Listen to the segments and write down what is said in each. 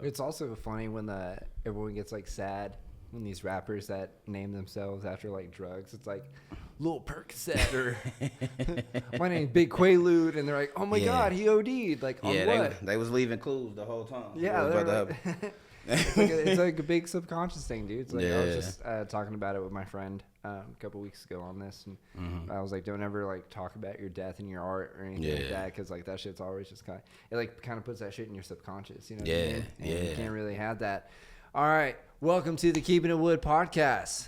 It's also funny when everyone gets like sad when these rappers that name themselves after like drugs. It's like Lil Percocet or my name's Big Quaalude, and they're like, oh my god, he OD'd. Like on what? They was leaving clues the whole time. Yeah, it's like a big subconscious thing, dude. It's like I was just talking about it with my friend a couple weeks ago on this, and I was like, don't ever like talk about your death in your art or anything like that, because like that shit's always just kind of puts that shit in your subconscious, you know? What I mean? And you can't really have that. All right, welcome to the Keeping It Wood podcast.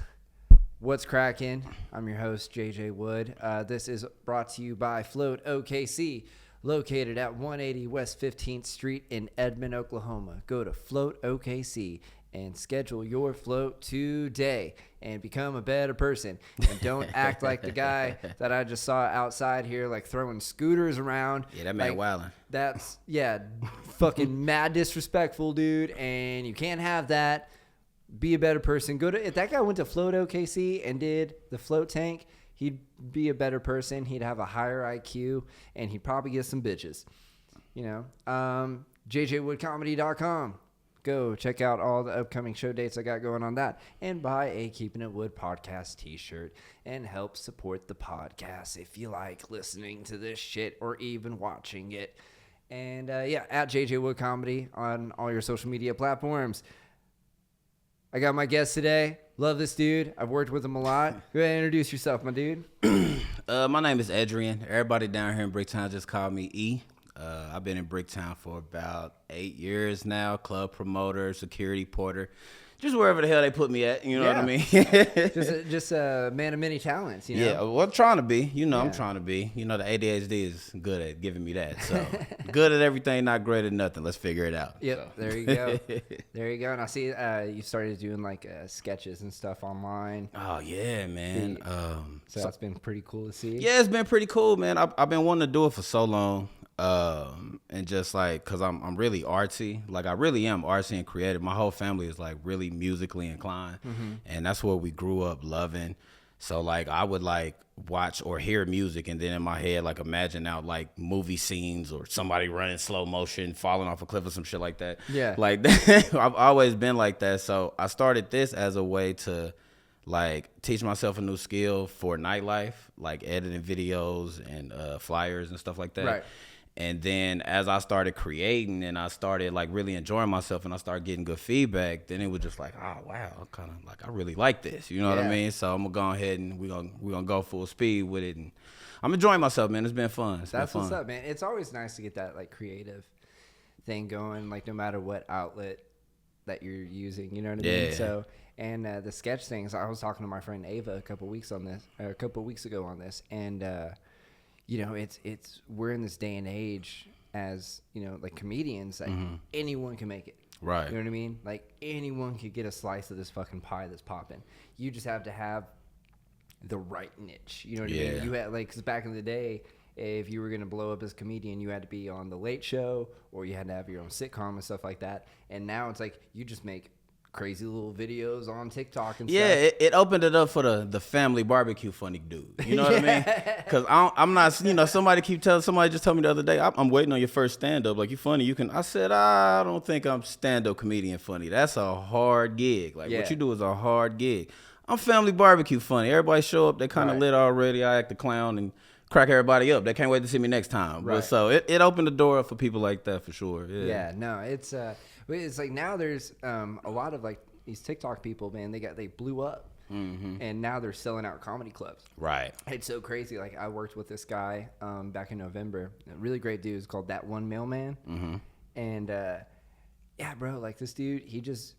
What's cracking? I'm your host, JJ Wood. This is brought to you by Float OKC, located at 180 West 15th Street in Edmond, Oklahoma. Go to Float OKC and schedule your float today and become a better person. And don't act like the guy that I just saw outside here, like throwing scooters around. Yeah, that man wildin'. That's, fucking mad disrespectful, dude. And you can't have that. Be a better person. If that guy went to Float OKC and did the float tank, he'd be a better person. He'd have a higher IQ, and he'd probably get some bitches. You know, jjwoodcomedy.com. Go check out all the upcoming show dates I got going on that, and buy a Keeping It Wood podcast t-shirt and help support the podcast if you like listening to this shit or even watching it. And at JJ Wood Comedy on all your social media platforms. I got my guest today. Love this dude. I've worked with him a lot. Go ahead and introduce yourself, my dude. My name is Edreon. Everybody down here in Bricktown just call me E. I've been in Bricktown for about 8 years now. Club promoter, security porter. Just wherever the hell they put me at, you know what I mean? just a man of many talents, you know? Yeah, well, I'm trying to be. I'm trying to be. You know, the ADHD is good at giving me that. So, good at everything, not great at nothing. Let's figure it out. Yep, so. There you go. There you go. And I see you started doing, like, sketches and stuff online. Oh, yeah, man. So that's been pretty cool to see. Yeah, it's been pretty cool, man. I've been wanting to do it for so long. And just like, cause I'm really artsy, like I really am artsy and creative. My whole family is like really musically inclined, and that's what we grew up loving. So like I would like watch or hear music, and then in my head like imagine out like movie scenes or somebody running slow motion, falling off a cliff or some shit like that. Yeah, like that. I've always been like that. So I started this as a way to like teach myself a new skill for nightlife, like editing videos and flyers and stuff like that. Right. And then as I started creating and I started like really enjoying myself and I started getting good feedback, then it was just like, oh wow, kind of like I really like this, you know what I mean? So I'm gonna go ahead and we're gonna go full speed with it, and I'm enjoying myself, man. It's been fun. That's what's up, man. It's always nice to get that like creative thing going, like no matter what outlet that you're using, you know what I mean? So and the sketch things, I was talking to my friend Ava a couple weeks ago on this, and you know, it's we're in this day and age as, you know, like comedians, like anyone can make it. Right. You know what I mean? Like anyone could get a slice of this fucking pie that's popping. You just have to have the right niche. You know what I mean? You had like, cause back in the day, if you were going to blow up as a comedian, you had to be on the Late Show or you had to have your own sitcom and stuff like that. And now it's like, you just make crazy little videos on TikTok and stuff. Yeah, it opened it up for the family barbecue funny dude. You know what I mean? Because I'm not, you know, somebody just told me the other day, I'm waiting on your first stand-up. Like, you funny, you can. I said, I don't think I'm stand-up comedian funny. That's a hard gig. Like, what you do is a hard gig. I'm family barbecue funny. Everybody show up, they kind of lit already. I act the clown and crack everybody up. They can't wait to see me next time. Right. But so it opened the door up for people like that for sure. Yeah, no, it's like now there's a lot of like these TikTok people, man, they blew up, and now they're selling out comedy clubs. Right. It's so crazy. Like I worked with this guy back in November, a really great dude. It's called That One Mailman, and yeah, bro, like this dude, he just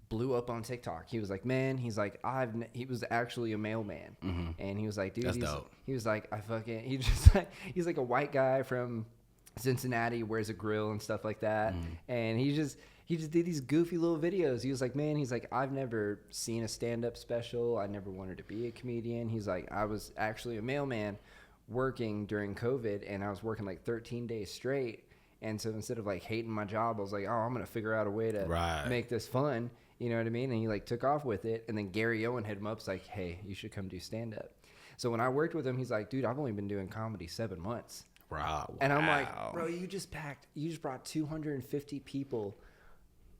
blew up on TikTok. He was like, man, he was actually a mailman, and he was like, dude, that's dope. He was like, he's like a white guy from Cincinnati, wears a grill and stuff like that, and he just did these goofy little videos. He was like, man, I've never seen a stand-up special. I never wanted to be a comedian. He's like, I was actually a mailman working during COVID, and I was working like 13 days straight, and so instead of like hating my job, I was like, oh, I'm gonna figure out a way to make this fun. You know what I mean? And he like took off with it, and then Gary Owen hit him up. It's like, hey, you should come do stand-up. So when I worked with him, he's like, dude, I've only been doing comedy 7 months. Wow. And I'm like, bro, you just brought 250 people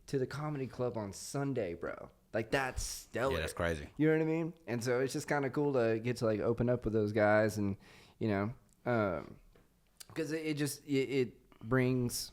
to the comedy club on Sunday, bro. Like, that's stellar. Yeah, that's crazy. You know what I mean? And so it's just kind of cool to get to, like, open up with those guys and, you know, because it brings,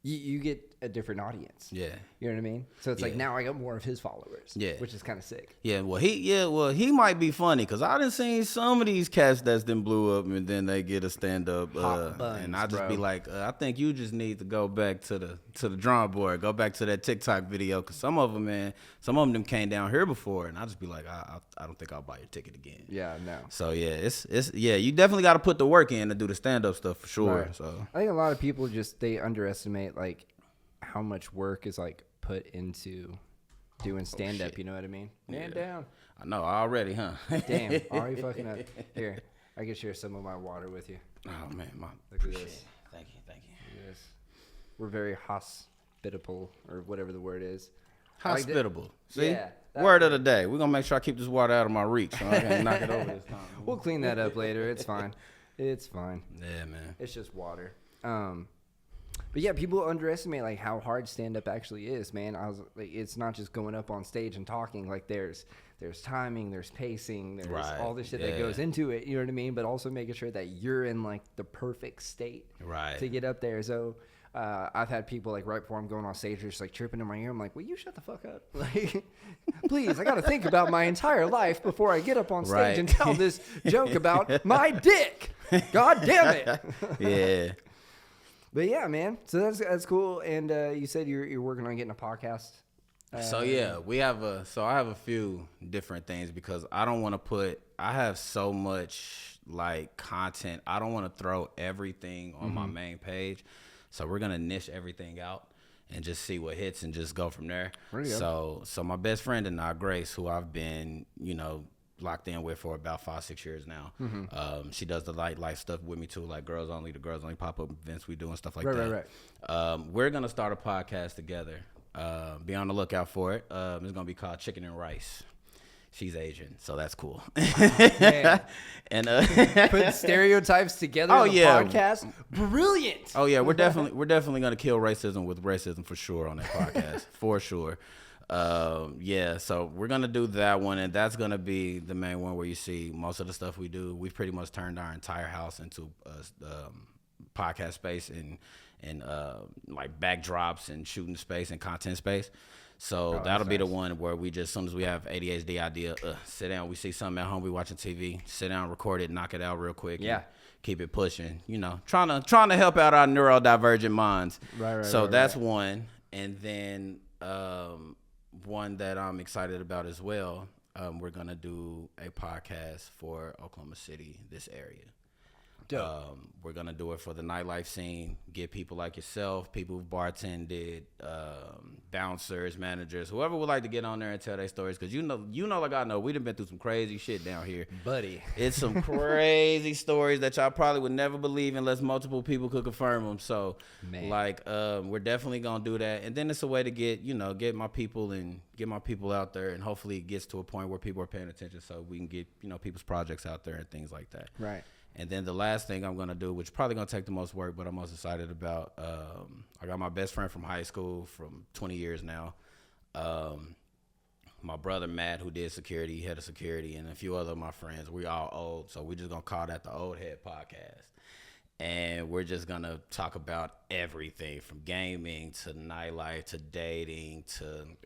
you get a different audience. Yeah. You know what I mean? So it's like, now I got more of his followers. Yeah. Which is kind of sick. Yeah, well, he might be funny because I done seen some of these cats that's then blew up and then they get a stand up, and I just be like, I think you just need to go back to the drawing board, go back to that TikTok video because some of them came down here before, and I just be like, I don't think I'll buy your ticket again. Yeah, no. So yeah, it's you definitely got to put the work in to do the stand up stuff for sure. Right. So I think a lot of people they underestimate like how much work is like put into doing stand up. You know what I mean? Man down. I know already, huh? Damn, already fucking up. Here, I can share some of my water with you. Oh man, Look at this. Thank you. Look at this. We're very hospitable, or whatever the word is. Hospitable. See? Yeah, word of the day. We're gonna make sure I keep this water out of my reach so I can't knock it over this time. We'll clean that up later. It's fine. It's fine. Yeah, man. It's just water. But yeah, people underestimate like how hard stand up actually is, man. I was like, it's not just going up on stage and talking. Like there's timing, there's pacing, there's all this shit that goes into it. You know what I mean? But also making sure that you're in like the perfect state to get up there. So I've had people like right before I'm going on stage, just like chirping in my ear. I'm like, will you shut the fuck up? Like, please, I got to think about my entire life before I get up on stage and tell this joke about my dick. God damn it. Yeah. But yeah, man. So that's cool. And you said you're working on getting a podcast. So yeah, I have a few different things because I don't want to I have so much like content. I don't want to throw everything on my main page. So we're going to niche everything out and just see what hits and just go from there. So my best friend and I, Grace, who I've been, locked in with for about 5-6 years now. She does the life stuff with me too, like the girls only pop-up events we do and stuff like that. Right. We're gonna start a podcast together. Be on the lookout for it. It's gonna be called Chicken and Rice. She's Asian, so that's cool. And put stereotypes together on the podcast. Brilliant. Oh yeah, we're definitely gonna kill racism with racism for sure on that podcast. For sure. So we're gonna do that one, and that's gonna be the main one where you see most of the stuff we do. We've pretty much turned our entire house into podcast space and like backdrops and shooting space and content space. So that'll be the one where we just, as soon as we have ADHD idea, sit down, we see something at home, we watching TV, sit down, record it, knock it out real quick. Yeah. Keep it pushing, trying to help out our neurodivergent minds. Right. So that's one. And then one that I'm excited about as well, we're going to do a podcast for Oklahoma City, this area. We're going to do it for the nightlife scene, get people like yourself, people who've bartended, bouncers, managers, whoever would like to get on there and tell their stories. Because like I know, we done been through some crazy shit down here. Buddy. It's some crazy stories that y'all probably would never believe unless multiple people could confirm them. So, we're definitely going to do that. And then it's a way to get my people out there. And hopefully it gets to a point where people are paying attention so we can get, people's projects out there and things like that. Right. And then the last thing I'm going to do, which is probably going to take the most work, but I'm most excited about, I got my best friend from high school from 20 years now. My brother, Matt, who did security, head of security, and a few other of my friends. We all old, so we're just going to call that the Old Head Podcast. And we're just going to talk about everything from gaming to nightlife to dating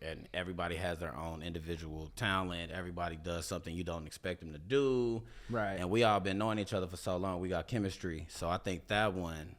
and everybody has their own individual talent. Everybody does something you don't expect them to do. Right. And we all been knowing each other for so long. We got chemistry. So I think that one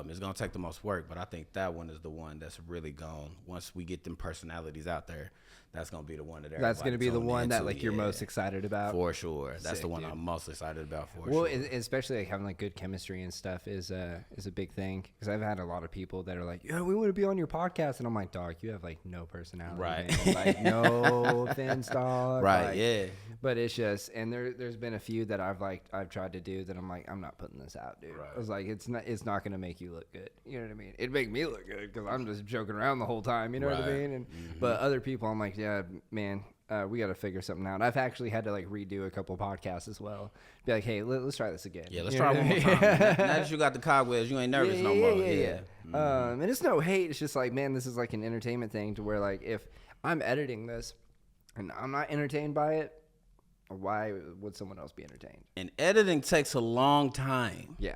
is going to take the most work, but I think that one is the one that's really gone. Once we get them personalities out there, that's going to be the one that's going to be the one that like you're most excited about. For sure. That's the one I'm most excited about for sure. Well, especially like having like good chemistry and stuff is a big thing. Because I've had a lot of people that are like, yeah, we want to be on your podcast. And I'm like, dog, you have like no personality. Right. Like no offense, dog. Right. Like, yeah. But it's just, and there's been a few that I've tried to do that I'm like, I'm not putting this out, dude. Right. I was like, it's not going to make you look good. You know what I mean? It'd make me look good because I'm just joking around the whole time. You know what I mean? And but other people, I'm like, yeah, man, we got to figure something out. I've actually had to like redo a couple podcasts as well. Be like, hey, let's try this again. Yeah, let's try one more time. Now that you got the cobwebs, you ain't nervous no more. Yeah. And it's no hate. It's just like, man, this is like an entertainment thing to where like if I'm editing this and I'm not entertained by it, why would someone else be entertained? And editing takes a long time. Yeah.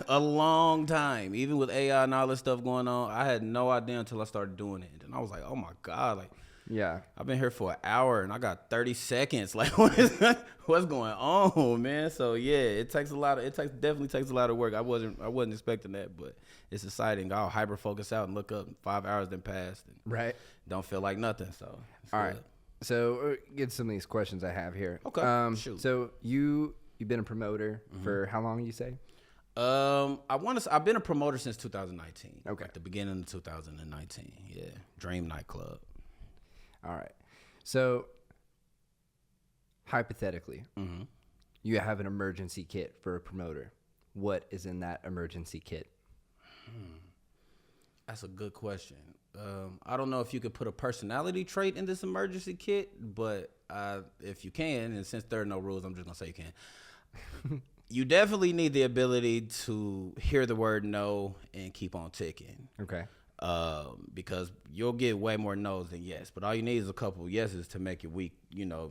A long time. Even with AI and all this stuff going on, I had no idea until I started doing it. And I was like, oh my God, like, yeah, I've been here for an hour and I got 30 seconds. Like, what's going on, man? So yeah, it definitely takes a lot of work. I wasn't expecting that, but it's exciting. I'll hyper focus out and look up. 5 hours then passed. And right. Don't feel like nothing. So all right. So get some of these questions I have here. Okay. Shoot. So you've been a promoter for how long? You say? I've been a promoter since 2019. Okay. Like the beginning of 2019. Yeah. Dream Nightclub. All right. So, hypothetically, you have an emergency kit for a promoter. What is in that emergency kit? That's a good question. I don't know if you could put a personality trait in this emergency kit, but if you can, and since there are no rules, I'm just going to say you can. You definitely need the ability to hear the word no and keep on ticking. Okay. Because you'll get way more no's than yes, but all you need is a couple yeses to make your week,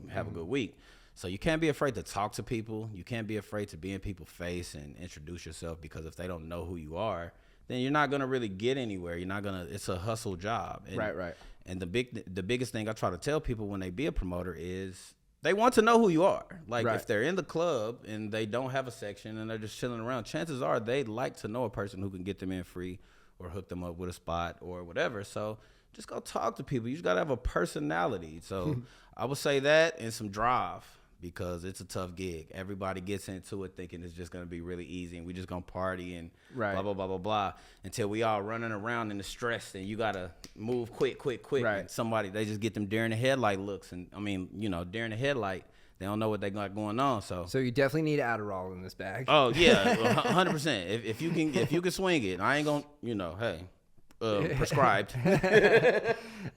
have a good week. So you can't be afraid to talk to people. You can't be afraid to be in people's face and introduce yourself, because if they don't know who you are, then you're not gonna really get anywhere. It's a hustle job. And, right. And the biggest thing I try to tell people when they be a promoter is they want to know who you are. Like if they're in the club and they don't have a section and they're just chilling around, chances are they'd like to know a person who can get them in free or hook them up with a spot or whatever. So just go talk to people. You just got to have a personality. So I would say that, and some drive, because it's a tough gig. Everybody gets into it thinking it's just going to be really easy and we just going to party and blah, blah, blah, blah, blah, until we all running around in the stress and you got to move quick. Right. And they just get them deer in the headlight looks. And deer in the headlight, they don't know what they got going on. So you definitely need Adderall in this bag. Oh yeah, 100%. If you can swing it, I ain't gonna, prescribed.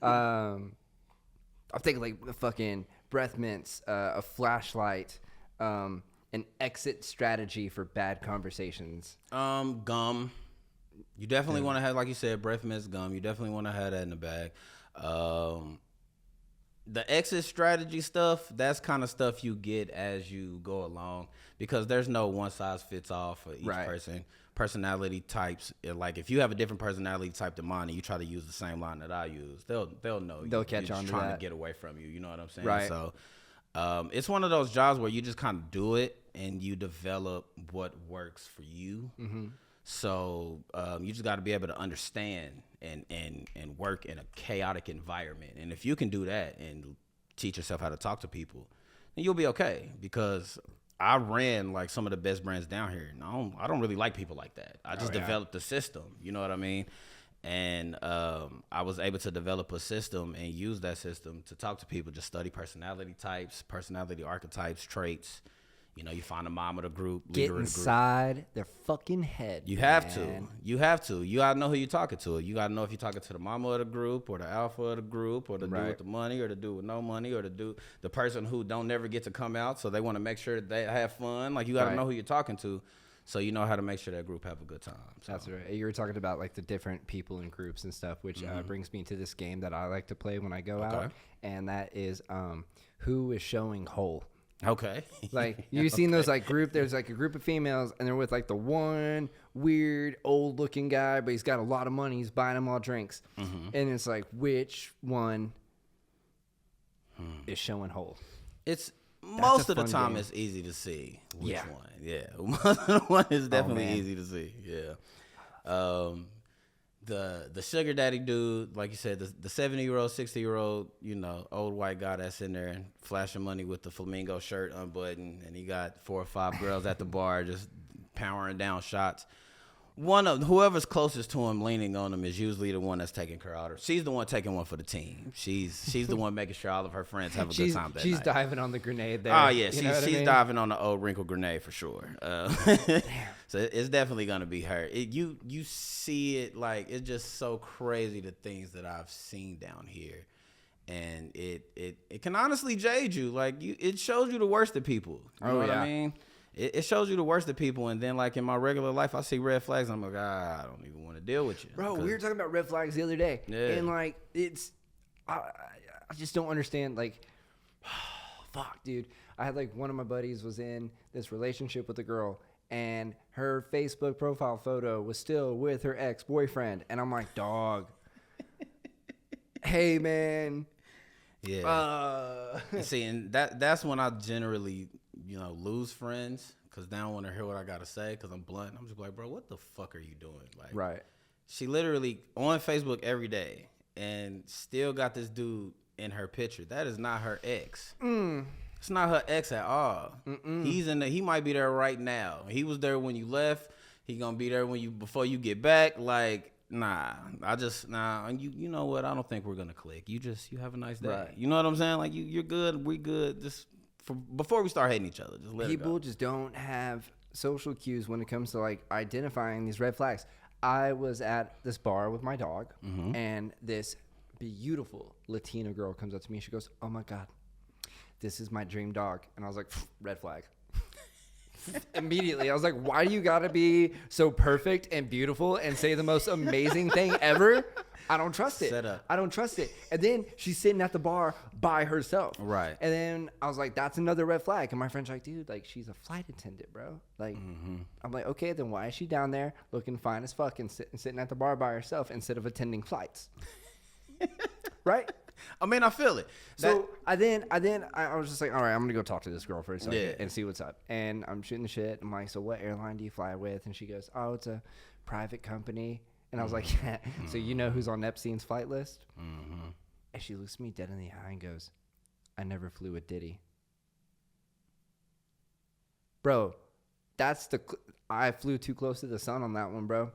I'm thinking like the fucking breath mints, a flashlight, an exit strategy for bad conversations. Gum. You definitely want to have, like you said, breath mints, gum. You definitely want to have that in the bag. The exit strategy stuff, that's kind of stuff you get as you go along, because there's no one size fits all for each person. Personality types, like if you have a different personality type than mine and you try to use the same line that I use, they'll know they'll catch on to trying that. to get away from you. You know what I'm saying? Right. So it's one of those jobs where you just kind of do it and you develop what works for you. Mm-hmm. So you just got to be able to understand and work in a chaotic environment. And if you can do that and teach yourself how to talk to people, then you'll be okay. Because I ran like some of the best brands down here, and I don't really like people like that. I just developed a system. You know what I mean? And I was able to develop a system and use that system to talk to people. Just study personality types, personality archetypes, traits. You find a mom of the group, leader of the group. Get inside their fucking head. You have to. You gotta know who you're talking to. You gotta know if you're talking to the mama of the group, or the alpha of the group, or the dude with the money, or the dude with no money, or the person who don't never get to come out, so they want to make sure they have fun. Like, you gotta know who you're talking to, so you know how to make sure that group have a good time. So. That's right. You were talking about like the different people in groups and stuff, which brings me to this game that I like to play when I go out, and that is who is showing whole. Okay. Like, you've seen those like there's like a group of females and they're with like the one weird old looking guy, but he's got a lot of money. He's buying them all drinks. Mm-hmm. And it's like, which one is showing whole? That's most of the time game. It's easy to see which one. Yeah. One is definitely easy to see. Yeah. The sugar daddy dude, like you said, the 70-year-old, 60-year-old, old white guy that's in there and flashing money with the flamingo shirt unbuttoned, and he got 4 or 5 girls at the bar just powering down shots. Whoever's closest to him, leaning on him, is usually the one that's taking her out. She's the one taking one for the team. She's the one making sure all of her friends have a good time that night. She's diving on the grenade there. Oh yeah, she's diving on the old wrinkled grenade for sure. So it's definitely gonna be her. You see it, like, it's just so crazy, the things that I've seen down here, and it can honestly jade you. Like, it shows you the worst of people. You know what I mean? it shows you the worst of people. And then like in my regular life, I see red flags. And I'm like, I don't even want to deal with you. Bro, we were talking about red flags the other day. Yeah. And like, I just don't understand. Like, fuck, dude. I had like one of my buddies was in this relationship with a girl, and her Facebook profile photo was still with her ex-boyfriend. And I'm like, dog. Hey, man. Yeah. See, and that's when I generally, lose friends because they don't want to hear what I got to say because I'm blunt. I'm just like, bro, what the fuck are you doing? Like, right. She literally on Facebook every day and still got this dude in her picture. That is not her ex. It's not her ex at all. He might be there right now. He was there when you left. He gonna be there before you get back. Like, nah. And you know what? I don't think we're gonna click. You have a nice day. Right. You know what I'm saying? Like you're good. We good. Just before we start hating each other, just let People it go. just don't have social cues when it comes to like identifying these red flags. I was at this bar with my dog, and this beautiful Latina girl comes up to me. She goes, "Oh my God, this is my dream dog." And I was like, red flag. Immediately, I was like, why do you gotta be so perfect and beautiful and say the most amazing thing ever? I don't trust it. Set up. I don't trust it. And then she's sitting at the bar by herself. Right. And then I was like, that's another red flag. And my friend's like, dude, like, she's a flight attendant, bro. Like, I'm like, okay, then why is she down there looking fine as fuck and sitting at the bar by herself instead of attending flights? Right? I mean, I feel it. So I was just like, all right, I'm gonna go talk to this girl for a second and see what's up. And I'm shooting the shit. I'm like, so what airline do you fly with? And she goes, oh, it's a private company. And I was like, yeah. So you know who's on Epstein's flight list? And she looks me dead in the eye and goes, I never flew with Diddy. Bro, I flew too close to the sun on that one, bro.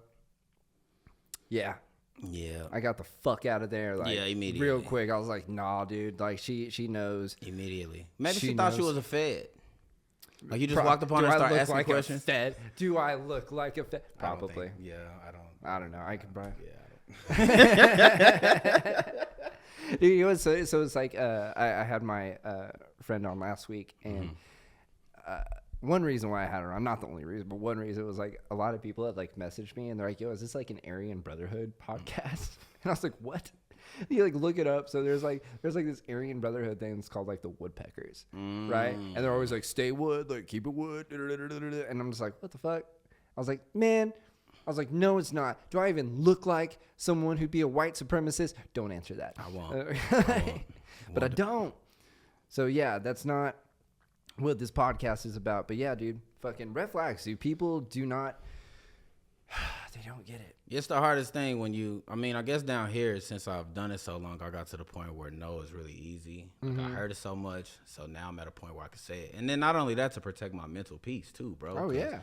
Yeah. Yeah. I got the fuck out of there, like, immediately. real quick. I was like, nah, dude. Like, she knows. Immediately. Maybe she thought you was a Fed. Like, you just walked upon her and and started asking like questions. Fed? Do I look like a Fed? Probably. I don't know. I can probably. Yeah. Dude, so it's like I had my friend on last week, and one reason why I had her, I'm not the only reason, but one reason was like a lot of people had like messaged me and they're like, yo, is this like an Aryan Brotherhood podcast? And I was like, what? You like look it up. So there's like this Aryan Brotherhood thing that's called like the Woodpeckers, right? And they're always like, stay wood, like keep it wood. And I'm just like, what the fuck? I was like, man. I was like, no, it's not. Do I even look like someone who'd be a white supremacist? Don't answer that. I won't. But I don't. So yeah, that's not what this podcast is about. But yeah, dude, fucking red flags, dude. People do not, they don't get it. It's the hardest thing when I guess down here, since I've done it so long, I got to the point where no is really easy. Like I heard it so much. So now I'm at a point where I can say it. And then not only that, to protect my mental peace too, bro. Oh yeah.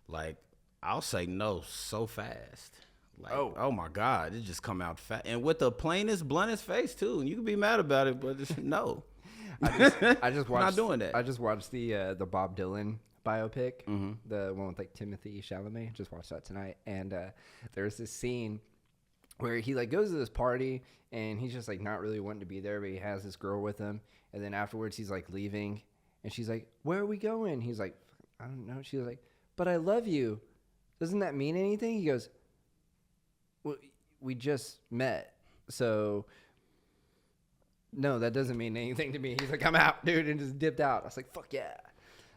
Like I'll say no so fast. Like, oh my God, it just come out fast. And with the plainest, bluntest face too. And you can be mad about it, but just no. I just watched. Not doing that. I just watched the Bob Dylan biopic, the one with like Timothy Chalamet. Just watched that tonight, and there's this scene where he like goes to this party and he's just like not really wanting to be there, but he has this girl with him, and then afterwards he's like leaving, and she's like, "Where are we going?" He's like, "I don't know." She's like, "But I love you. Doesn't that mean anything?" He goes, "Well, we just met, so." No, that doesn't mean anything to me. He's like, I'm out, dude, and just dipped out. I was like, fuck yeah.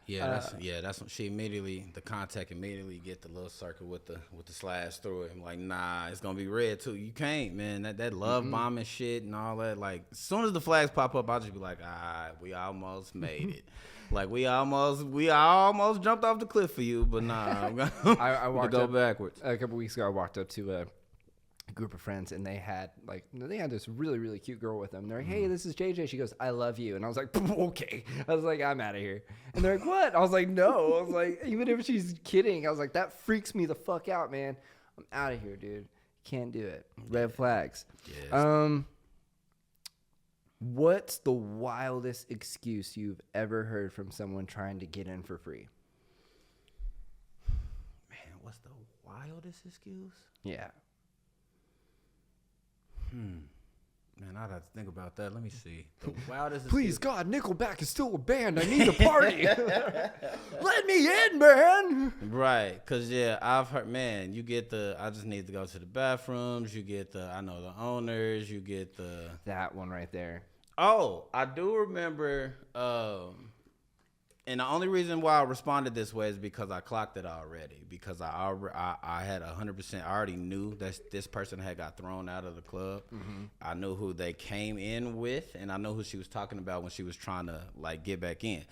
Yeah, that's when she the contact immediately get the little circle with the slash through it. I'm like, nah, it's gonna be red too. You can't, man. That love bombing shit and all that. Like, as soon as the flags pop up, I'll just be like, we almost made it. Like we almost jumped off the cliff for you, but nah, I'm gonna go backwards. A couple weeks ago, I walked up to a group of friends, and they had this really, really cute girl with them. They're like, hey, this is JJ. She goes, I love you. And I was like, okay. I was like, I'm out of here. And they're like, what? I was like, no. I was like, even if she's kidding, I was like, that freaks me the fuck out, man. I'm out of here, dude. Can't do it. Red flags. Yes. What's the wildest excuse you've ever heard from someone trying to get in for free? Man, what's the wildest excuse? Yeah. Man, I'd have to think about that. Let me see. The wildest. Please, God, Nickelback is still a band. I need a party. Let me in, man. Right, because, yeah, I've heard, man, you get I just need to go to the bathrooms. You get I know the owners. You get that one right there. Oh, I do remember, and the only reason why I responded this way is because I clocked it already. Because I had 100%. I already knew that this person had got thrown out of the club. Mm-hmm. I knew who they came in with, and I know who she was talking about when she was trying to like get back in.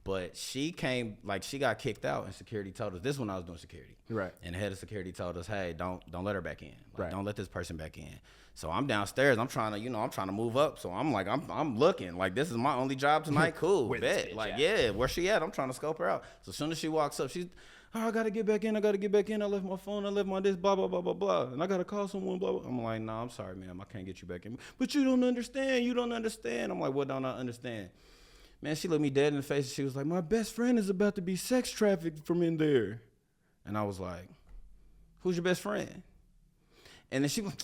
But she got kicked out, and security told us this when I was doing security. Right. And the head of security told us, hey, don't let her back in. Like, don't let this person back in. So I'm downstairs. I'm trying to move up. So I'm like, I'm looking like this is my only job tonight. Cool, bet. Like, yeah, where she at? I'm trying to scope her out. So as soon as she walks up, she's, I gotta get back in. I left my phone. I left my this, blah blah blah blah blah. And I gotta call someone. Blah blah. I'm like, no, I'm sorry, ma'am. I can't get you back in. But you don't understand. I'm like, what don't I understand? Man, she looked me dead in the face. And she was like, my best friend is about to be sex trafficked from in there. And I was like, who's your best friend? And then she was,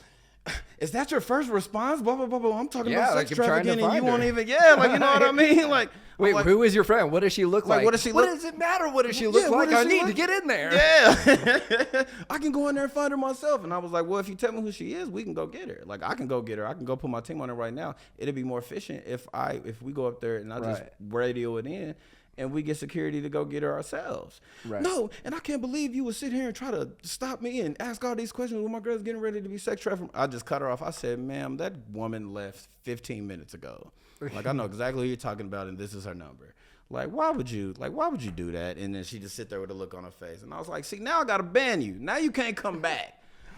is that your first response? Blah, blah, blah, blah. I'm talking about sex trafficking and you won't even, like, you know what I mean? Like, wait, like, who is your friend? What does she look like? What does she look? What does it matter? What does she look like? I need to get in there. Yeah. I can go in there and find her myself. And I was like, well, if you tell me who she is, we can go get her. Like, I can go get her. I can go put my team on her right now. It'd be more efficient if we go up there and I just radio it in. And we get security to go get her ourselves. Right. No, and I can't believe you would sit here and try to stop me and ask all these questions when my girl's getting ready to be sex trafficked. I just cut her off. I said, ma'am, that woman left 15 minutes ago. Like, I know exactly who you're talking about, and this is her number. Like, why would you do that? And then she just sit there with a look on her face. And I was like, see, now I got to ban you. Now you can't come back.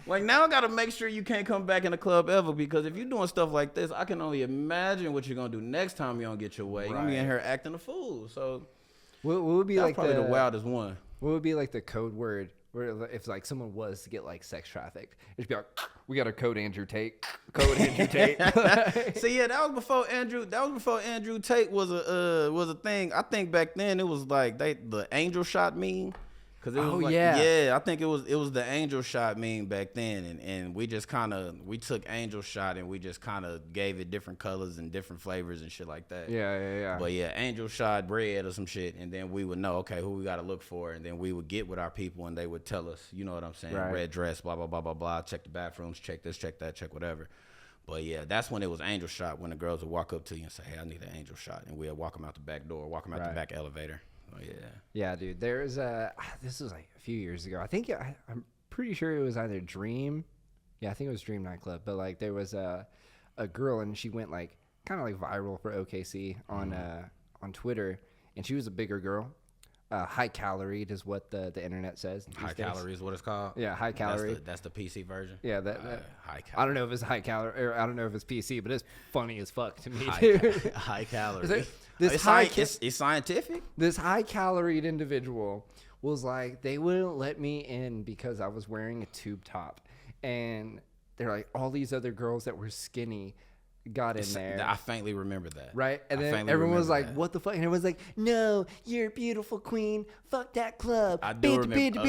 Like, now I got to make sure you can't come back in the club ever, because if you're doing stuff like this, I can only imagine what you're going to do next time you don't get your way. You're going to be in here acting a fool. So what would be like probably the wildest one? What would be like the code word where if like someone was to get like sex trafficked, it'd be like, we got to code Andrew Tate. Code Andrew Tate. So yeah, that was before Andrew Tate was a thing. I think back then it was like the angel shot meme. Cause it was I think it was the angel shot meme back then, and we just we took angel shot and we just kind of gave it different colors and different flavors and shit like that. Yeah. But yeah, angel shot red or some shit, and then we would know, okay, who we got to look for, and then we would get with our people and they would tell us, you know what I'm saying, red dress, blah blah blah blah blah, check the bathrooms, check this, check that, check whatever. But yeah, that's when it was angel shot, when the girls would walk up to you and say, hey, I need an angel shot, and we'd walk them out the back door, walk them out the back elevator. Oh, yeah, dude. There's this was like a few years ago. I think I'm pretty sure it was either Dream. Yeah, I think it was Dream nightclub. But like there was a girl, and she went like kind of like viral for OKC on Twitter, and she was a bigger girl. High calorie is what the internet says. High calorie is what it's called. Yeah, high calorie. That's the PC version. Yeah, that high calorie. I don't know if it's high calorie, or I don't know if it's PC, but it's funny as fuck to me. High calorie. It's scientific. This high caloried individual was like, they wouldn't let me in because I was wearing a tube top, and they're like, all these other girls that were skinny got in there. I faintly remember that. Right? And then everyone was like, what the fuck? And everyone's like, no, you're a beautiful queen. Fuck that club. I do remember.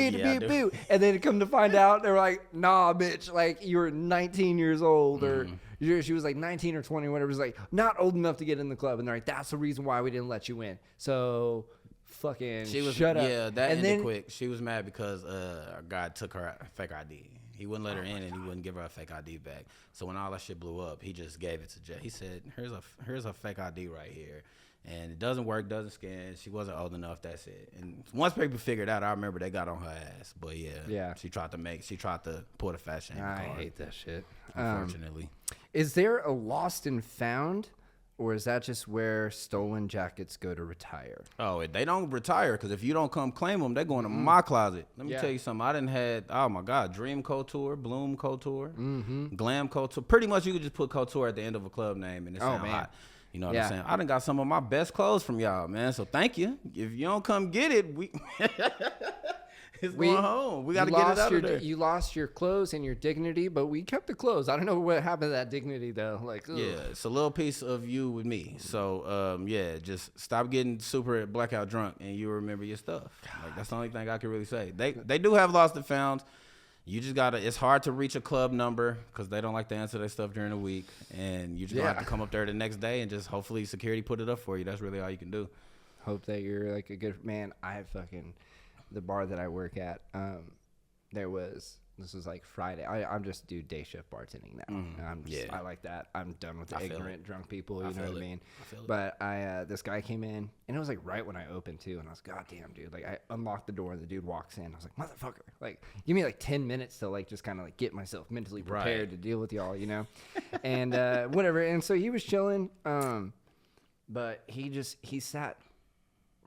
And then come to find out, they were like, nah, bitch. Like, you were 19 years old or she was like 19 or 20 or whatever. It was like, not old enough to get in the club. And they're like, that's the reason why we didn't let you in. So fucking shut up. Yeah, that ended quick. She was mad because a guy took her fake ID. He wouldn't let her in, and he wouldn't give her a fake ID back. So when all that shit blew up, he just gave it to Jay. He said, here's a fake ID right here. And it doesn't work, doesn't scan. She wasn't old enough, that's it. And once people figured out, I remember they got on her ass. But yeah. She tried to pull the fat shame card. I hate that shit. Unfortunately. Is there a lost and found? Or is that just where stolen jackets go to retire? Oh, they don't retire, because if you don't come claim them, they're going to my closet. Let me tell you something. I done had, oh my God, Dream Couture, Bloom Couture, Glam Couture. Pretty much you could just put Couture at the end of a club name and it sounds hot. You know what I'm saying? I done got some of my best clothes from y'all, man. So thank you. If you don't come get it, it's going home. We got to get it out of there. You lost your clothes and your dignity, but we kept the clothes. I don't know what happened to that dignity, though. Like, ugh. Yeah, it's a little piece of you with me. So, just stop getting super blackout drunk and you remember your stuff. Like, that's the only thing I can really say. They do have lost and found. You just gotta. It's hard to reach a club number because they don't like to answer their stuff during the week, and you just have to come up there the next day and just hopefully security put it up for you. That's really all you can do. Hope that you're like a good man. The bar that I work at. This was like Friday. I'm just do day shift bartending now. I like that. I'm done with the ignorant drunk people. You know what I mean? But this guy came in, and it was like right when I opened too, and I was, God damn, dude. Like I unlocked the door, and the dude walks in. I was like, motherfucker, like give me like 10 minutes to like just kind of like get myself mentally prepared to deal with y'all, you know? And whatever. And so he was chilling, but he sat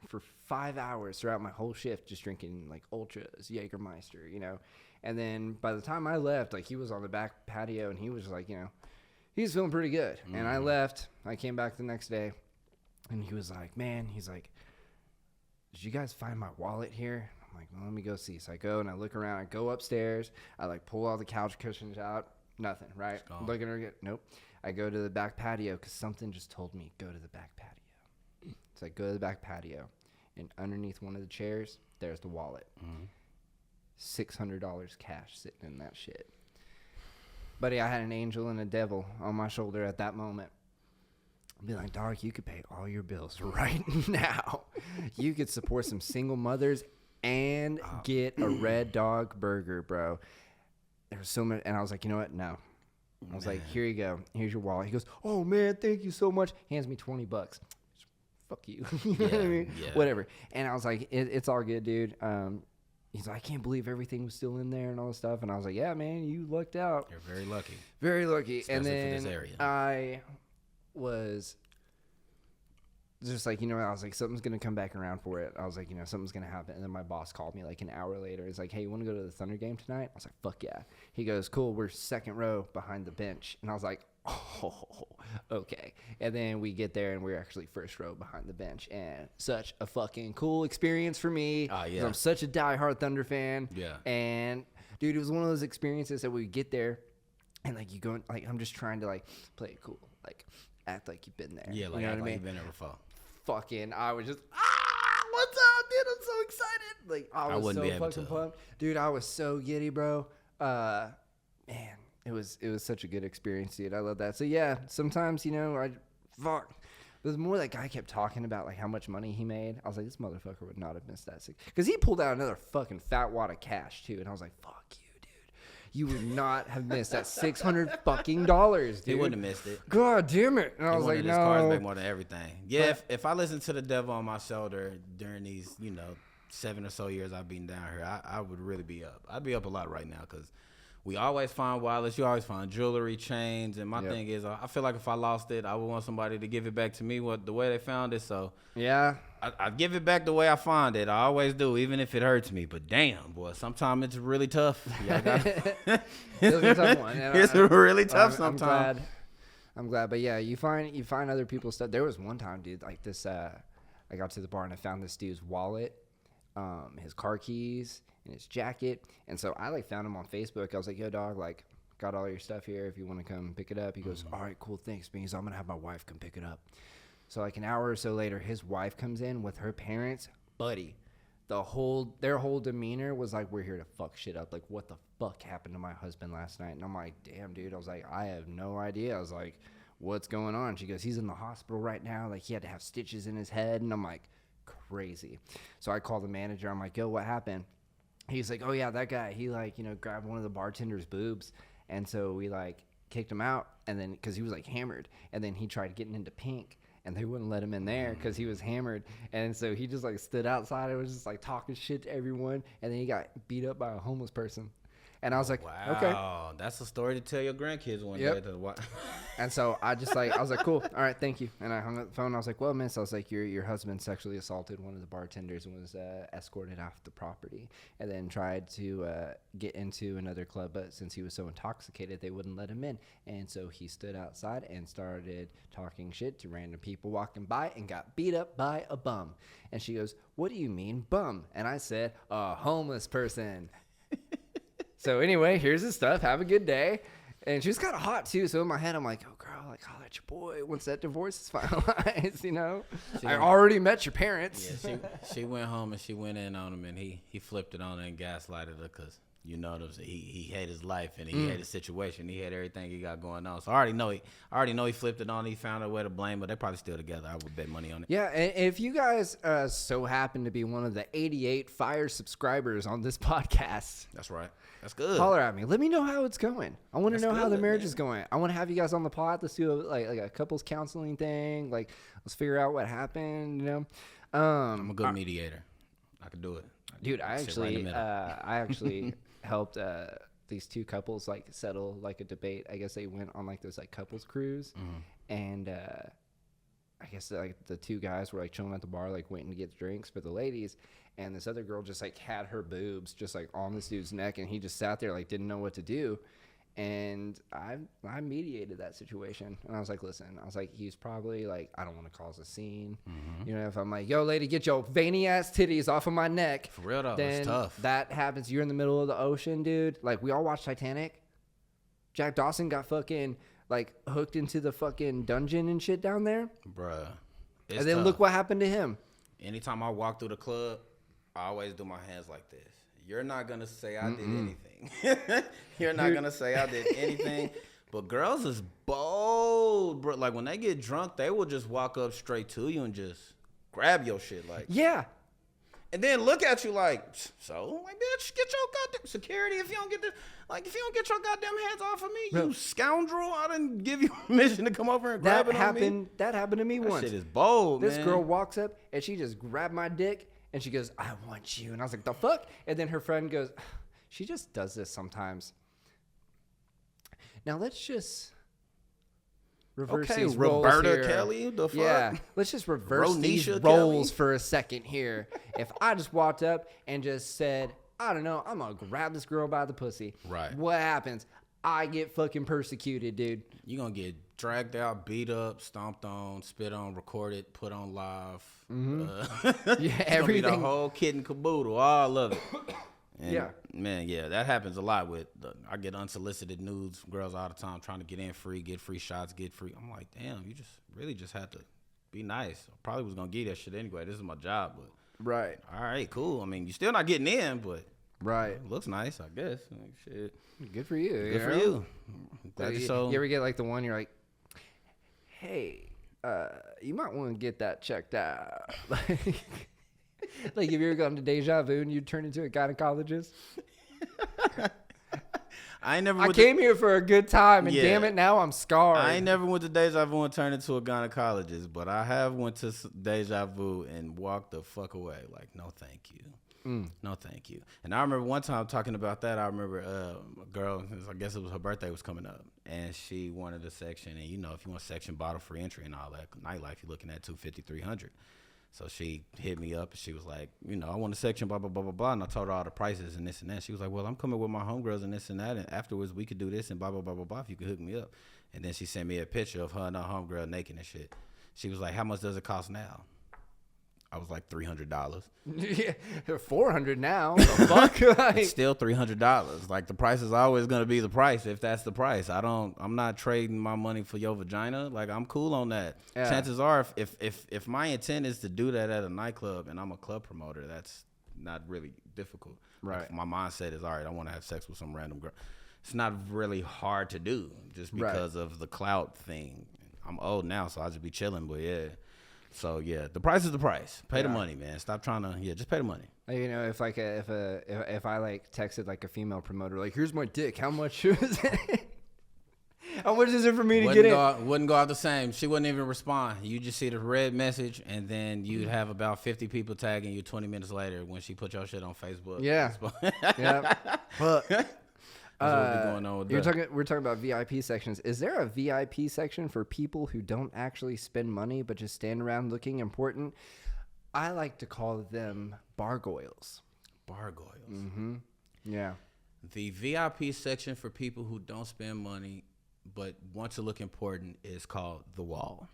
for 5 hours throughout my whole shift just drinking like Ultras, Jägermeister, you know. And then by the time I left, like he was on the back patio and he was like, you know, he was feeling pretty good. And I left. I came back the next day and he was like, man, he's like, did you guys find my wallet here? I'm like, well, let me go see. So I go and I look around. I go upstairs. I like pull all the couch cushions out. Nothing, right? Looking at her. Nope. I go to the back patio because something just told me go to the back patio. So I go to the back patio and underneath one of the chairs, there's the wallet. $600 cash sitting in that shit. Buddy, I had an angel and a devil on my shoulder at that moment. I'd be like, dog, you could pay all your bills right now. You could support some single mothers and get a Red Dog burger, bro. There was so much, and I was like, you know what? No. I was like, here you go. Here's your wallet. He goes, oh man, thank you so much. Hands me $20. Fuck you. You know what I mean? Yeah. Whatever. And I was like, it's all good, dude. He's like, I can't believe everything was still in there and all this stuff. And I was like, yeah, man, you lucked out. You're very lucky. Very lucky. Especially and then for this area. I was just like, you know, I was like, something's going to come back around for it. I was like, you know, something's going to happen. And then my boss called me like an hour later. He's like, hey, you want to go to the Thunder game tonight? I was like, fuck yeah. He goes, cool, we're second row behind the bench. And I was like, oh, okay. And then we get there and we're actually first row behind the bench, and such a fucking cool experience for me. Yeah. I'm such a diehard Thunder fan. Yeah. And dude, it was one of those experiences that we get there and like you go, like I'm just trying to like play it cool, like act like you've been there. Yeah, like, you know act what I mean? You've been there before. Fucking, I was just what's up, dude? I'm so excited. Like I was so fucking pumped, dude. I was so giddy, bro. Man. It was such a good experience, dude. I love that. So yeah, sometimes, you know, it was more that guy kept talking about like how much money he made. I was like, this motherfucker would not have missed that. Because he pulled out another fucking fat wad of cash too, and I was like, fuck you, dude. You would not have missed that $600 fucking dollars, dude. He wouldn't have missed it. God damn it. And I was like, no. His cars make more than everything. Yeah, if I listened to the devil on my shoulder during these, you know, 7 or so years I've been down here, I would really be up. I'd be up a lot right now because we always find wallets. You always find jewelry, chains. And my thing is, I feel like if I lost it, I would want somebody to give it back to me the way they found it. So yeah, I give it back the way I find it. I always do, even if it hurts me. But damn, boy, sometimes it's really tough. It's a tough one. It's really tough sometimes. I'm glad. But yeah, you find other people's stuff. There was one time, dude, like this. I got to the bar and I found this dude's wallet, his car keys, and his jacket. And so I like found him on Facebook. I was like, yo, dog, like, got all your stuff here if you want to come pick it up. He goes, all right, cool, thanks, man. I'm gonna have my wife come pick it up. So like an hour or so later, his wife comes in with her parents. Buddy, their whole demeanor was like, we're here to fuck shit up. Like, what the fuck happened to my husband last night? And I'm like, damn, dude. I was like, I have no idea. I was like, what's going on? She goes, he's in the hospital right now. Like, he had to have stitches in his head. And I'm like, crazy. So I call the manager. I'm like, yo, what happened? He's like, oh yeah, that guy, he like, you know, grabbed one of the bartender's boobs. And so we like kicked him out. And then, cause he was like hammered. And then he tried getting into Pink and they wouldn't let him in there cause he was hammered. And so he just like stood outside and was just like talking shit to everyone. And then he got beat up by a homeless person. And I was like, wow, okay. That's a story to tell your grandkids one day. And so I was like, cool. All right, thank you. And I hung up the phone. I was like, well, miss, I was like, your husband sexually assaulted one of the bartenders and was escorted off the property and then tried to get into another club. But since he was so intoxicated, they wouldn't let him in. And so he stood outside and started talking shit to random people walking by and got beat up by a bum. And she goes, what do you mean bum? And I said, a homeless person. So anyway, here's his stuff. Have a good day. And she was kind of hot too. So in my head, I'm like, oh girl, like holler at your boy once that divorce is finalized, you know? I already met your parents. Yeah, she went home and she went in on him and he flipped it on her and gaslighted her because You know, he had his life and he had his situation. He had everything he got going on. So I already know he flipped it on. He found a way to blame, but they're probably still together. I would bet money on it. Yeah, and if you guys so happen to be one of the 88 fire subscribers on this podcast, that's right. That's good. Holler at me. Let me know how it's going. I want to know how the marriage is going. I want to have you guys on the pod. Let's do like a couples counseling thing. Like, let's figure out what happened. You know, I'm a good mediator. I can do it. Dude, I actually helped these two couples like settle like a debate. I guess they went on like this like couples cruise, and I guess like the two guys were like chilling at the bar, like waiting to get drinks for the ladies, and this other girl just like had her boobs just like on this dude's neck, and he just sat there like didn't know what to do. And I mediated that situation, and I was like, listen, he's probably like, I don't want to cause a scene. You know, if I'm like, yo, lady, get your veiny ass titties off of my neck. For real though, then it's tough. That happens. You're in the middle of the ocean, dude. Like, we all watched Titanic. Jack Dawson got fucking like hooked into the fucking dungeon and shit down there. Bruh. And then look what happened to him. Anytime I walk through the club, I always do my hands like this. You're not going to say I did anything. You're not going to say I did anything. But girls is bold, bro. Like, when they get drunk, they will just walk up straight to you and just grab your shit. Like, yeah. And then look at you like, so? Like, bitch, get your goddamn security if you don't get this. Like, if you don't get your goddamn hands off of me, bro, you scoundrel. I didn't give you permission to come over and grab it on me. That happened to me once. That shit is bold, man. This girl walks up, and she just grabbed my dick. And she goes, I want you. And I was like, the fuck? And then her friend goes, she just does this sometimes. Now let's just reverse these roles Roberta here. Kelly, the fuck? Yeah, let's just reverse these roles Kelly for a second here. If I just walked up and just said, I don't know, I'm going to grab this girl by the pussy. Right. What happens? I get fucking persecuted, dude. You're going to get dragged out, beat up, stomped on, spit on, recorded, put on live. Yeah, everything. The whole kit and caboodle. All of it. And yeah. Man, yeah, that happens a lot with, I get unsolicited nudes from girls all the time trying to get in free, get free shots, get free. I'm like, damn, you just really just had to be nice. I probably was going to give that shit anyway. This is my job. But right. All right, cool. I mean, you're still not getting in, but. Right. Looks nice, I guess. Like, shit. Good for you. Good for you. Glad you ever get like the one you're like, hey, you might want to get that checked out. Like, if you ever gone to Deja Vu and you turn into a gynecologist? I came here for a good time, and damn it, now I'm scarred. I ain't never went to Deja Vu and turned into a gynecologist, but I have went to Deja Vu and walked the fuck away. Like, no, thank you. No, thank you. And I remember one time talking about that. I remember a girl, I guess it was her birthday was coming up, and she wanted a section. And you know, if you want section, bottle free entry and all that, nightlife, you're looking at $250, $300. So she hit me up and she was like, you know, I want a section, blah, blah, blah, blah, blah. And I told her all the prices and this and that. She was like, well, I'm coming with my homegirls and this and that. And afterwards, we could do this and blah, blah, blah, blah, blah, if you could hook me up. And then she sent me a picture of her and her homegirl naked and shit. She was like, how much does it cost now? I was like $300. Yeah, $400 now. The fuck? It's still $300. Like, the price is always gonna be the price if that's the price. I'm not trading my money for your vagina. Like, I'm cool on that. Yeah. Chances are, if my intent is to do that at a nightclub and I'm a club promoter, that's not really difficult. Right. Like, my mindset is, all right, I want to have sex with some random girl. It's not really hard to do just because of the clout thing. I'm old now, so I'll just be chilling. But yeah. So yeah, the price is the price. Pay the money, man. Stop trying to just pay the money. Like, you know, if I like texted like a female promoter, like, here's my dick, how much is it? How much is it for me to get in? Wouldn't go out the same. She wouldn't even respond. You just see the red message, and then you'd have about 50 people tagging you 20 minutes later when she put your shit on Facebook. Yeah. Yeah. But going on with we're talking about VIP sections. Is there a VIP section for people who don't actually spend money but just stand around looking important? I like to call them bargoyles. Bargoyles. Mm-hmm. Yeah. The VIP section for people who don't spend money but want to look important is called the wall.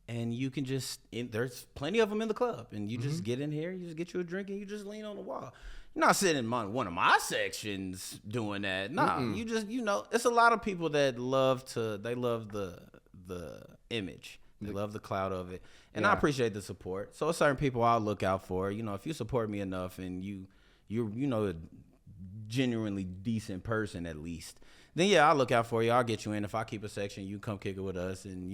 And you can there's plenty of them in the club. And you just get in here, you just get you a drink, and you just lean on the wall. You're not sitting in one of my sections doing that. Nah, you just, it's a lot of people that love the image. They love the clout of it. And I appreciate the support. So certain people I'll look out for. You know, if you support me enough and you genuinely decent person at least, then yeah, I'll look out for you. I'll get you in. If I keep a section, you come kick it with us, and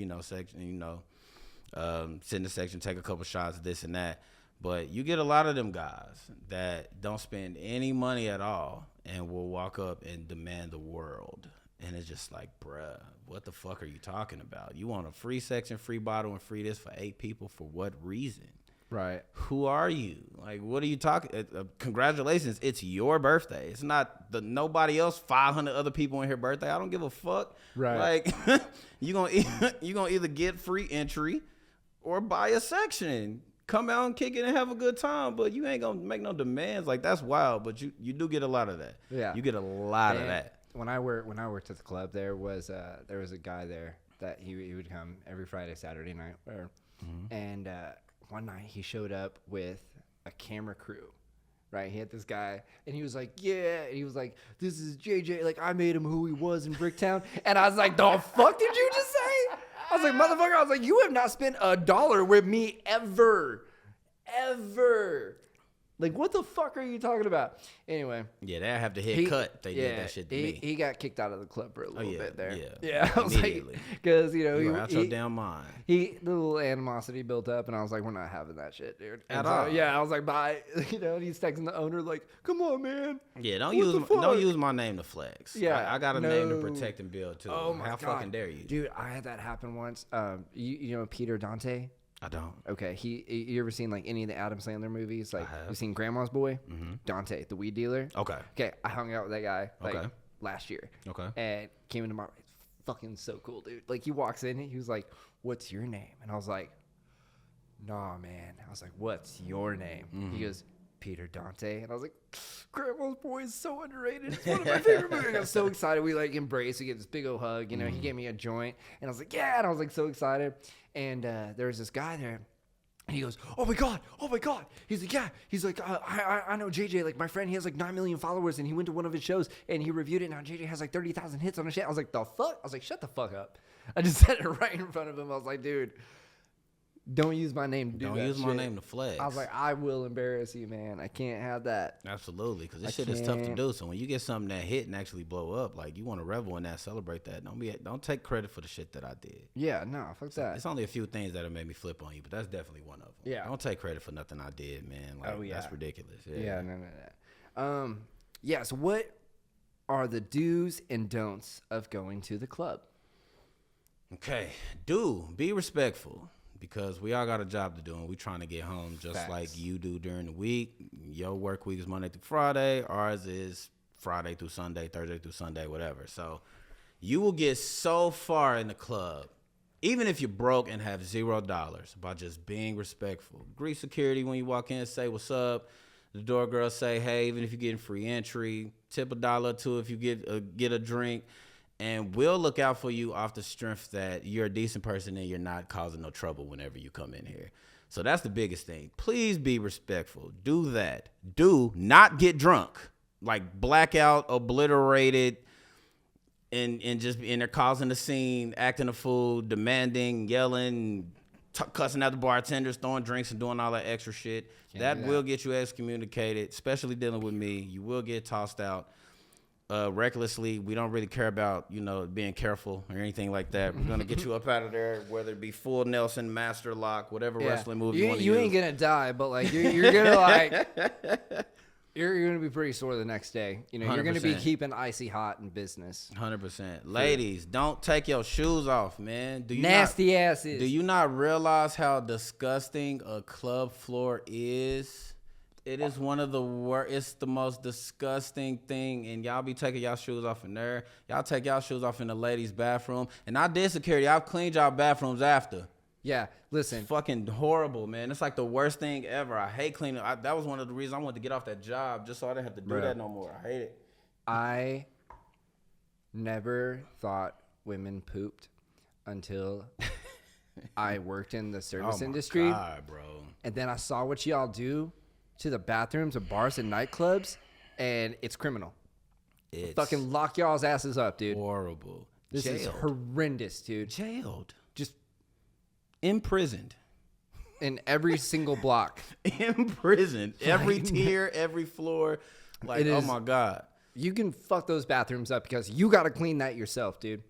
sit in the section, take a couple shots, this and that. But you get a lot of them guys that don't spend any money at all and will walk up and demand the world. And it's just like, bruh, what the fuck are you talking about? You want a free section, free bottle, and free this for 8 people for what reason? Right. Who are you? Like, what are you talking? Congratulations, it's your birthday. It's not nobody else. 500 other people in her birthday. I don't give a fuck. Right. Like, you gonna either get free entry or buy a section. Come out and kick it and have a good time, but you ain't gonna make no demands. Like, that's wild. But you do get a lot of that. Yeah. You get a lot of that. When I worked at the club, there was a guy there that he would come every Friday, Saturday night, and one night he showed up with a camera crew, right? He had this guy, and he was like, yeah, and he was like, this is JJ, like, I made him who he was in Bricktown, and I was like, the fuck did you just say? I was like, motherfucker, I was like, you have not spent $1 with me ever. Like, what the fuck are you talking about? Anyway. Yeah, they have to hit cut. They did that shit to me. He got kicked out of the club for a little bit there. Yeah. I was like, because, you were out your damn mind. The little animosity built up, and I was like, we're not having that shit, dude. At all. Yeah, I was like, bye. And he's texting the owner, like, come on, man. Yeah, don't use my name to flex. Yeah. I got a name to protect and build, too. Oh, my How God. fucking dare you? Dude, I had that happen once. You know Peter Dante? I don't. Okay, you ever seen like any of the Adam Sandler movies? Like, you seen Grandma's Boy? Mm-hmm. Dante, the weed dealer. Okay, I hung out with that guy last year. Okay, and came into my. It's fucking so cool, dude. Like, he walks in, he was like, "What's your name?" And I was like, "Nah, man." I was like, "What's your name?" Mm-hmm. He goes, "Peter Dante," and I was like, "Grandma's Boy is so underrated. It's one of my favorite movies." I was so excited. We like embrace. We get this big old hug. He gave me a joint, and I was like, "Yeah!" And I was like so excited. And there was this guy there, and he goes, oh my god. He's like, yeah. He's like, I know JJ, like, my friend. He has like 9 million followers, and he went to one of his shows, and he reviewed it. Now JJ has like 30,000 hits on his shit. I was like, the fuck? I was like, shut the fuck up. I just said it right in front of him. I was like, dude, don't use my name to do that shit. Don't use my name to flex. I was like, I will embarrass you, man. I can't have that. Absolutely, because this shit is tough to do. So when you get something that hit and actually blow up, like, you want to revel in that, celebrate that. Don't take credit for the shit that I did. Yeah, no, fuck that. It's only a few things that have made me flip on you, but that's definitely one of them. Yeah. Don't take credit for nothing I did, man. Like, that's ridiculous. Yeah, no. Yeah, so what are the do's and don'ts of going to the club? Okay. Be respectful. Because we all got a job to do, and we trying to get home just like you do during the week. Your work week is Monday through Friday. Ours is Friday through Sunday, Thursday through Sunday, whatever. So you will get so far in the club, even if you're broke and have $0, by just being respectful. Greet security when you walk in, say what's up. The door girl say, hey, even if you're getting free entry, tip $1 or $2 if you get a drink. And we'll look out for you off the strength that you're a decent person and you're not causing no trouble whenever you come in here. So that's the biggest thing. Please be respectful. Do that. Do not get drunk. Like, blackout, obliterated, and they're causing the scene, acting a fool, demanding, yelling, cussing out the bartenders, throwing drinks and doing all that extra shit. That will get you excommunicated, especially dealing with me. You will get tossed out. Recklessly. We don't really care about, being careful or anything like that. We're gonna get you up out of there, whether it be full Nelson, master lock, whatever wrestling move you want to use. You ain't gonna die, but like you're gonna like you're gonna be pretty sore the next day. You're 100%. Gonna be keeping icy hot in business. 100%. Ladies, don't take your shoes off, man. Nasty asses. Do you not realize how disgusting a club floor is? It is one of the worst. It's the most disgusting thing. And y'all be taking y'all shoes off in there. Y'all take y'all shoes off in the ladies' bathroom. And I did security. I've cleaned y'all bathrooms after. Yeah, listen. It's fucking horrible, man. It's like the worst thing ever. I hate cleaning. That was one of the reasons I wanted to get off that job, just so I didn't have to do that no more. I hate it. I never thought women pooped until I worked in the service industry. Oh, my God, bro. And then I saw what y'all do to the bathrooms of bars and nightclubs, and it's criminal. It's fucking lock y'all's asses up, dude. Horrible. This is horrendous, dude. Jailed. Just imprisoned. In every single block. Imprisoned. Every tier, every floor. Like, oh my God. you can fuck those bathrooms up because you got to clean that yourself, dude.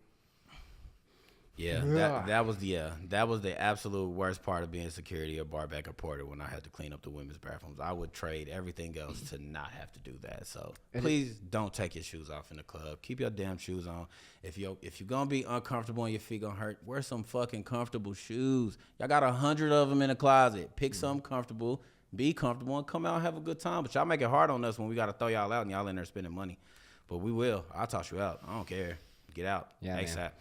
Yeah, that was the absolute worst part of being security or barback or porter when I had to clean up the women's bathrooms. I would trade everything else to not have to do that. So please don't take your shoes off in the club. Keep your damn shoes on. If you're gonna be uncomfortable and your feet gonna hurt, wear some fucking comfortable shoes. Y'all got 100 of them in the closet. Pick something comfortable, be comfortable, and come out and have a good time. But y'all make it hard on us when we gotta throw y'all out and y'all in there spending money. But we will. I'll toss you out. I don't care. Get out. Yeah, ASAP. man.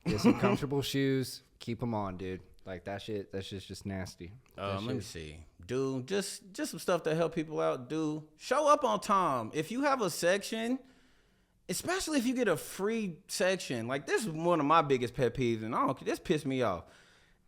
Get some comfortable shoes. Keep them on, dude. Like that shit. That's just nasty. Let me see, dude. Just some stuff to help people out. Dude, show up on time. If you have a section, especially if you get a free section, like this is one of my biggest pet peeves, and this pissed me off.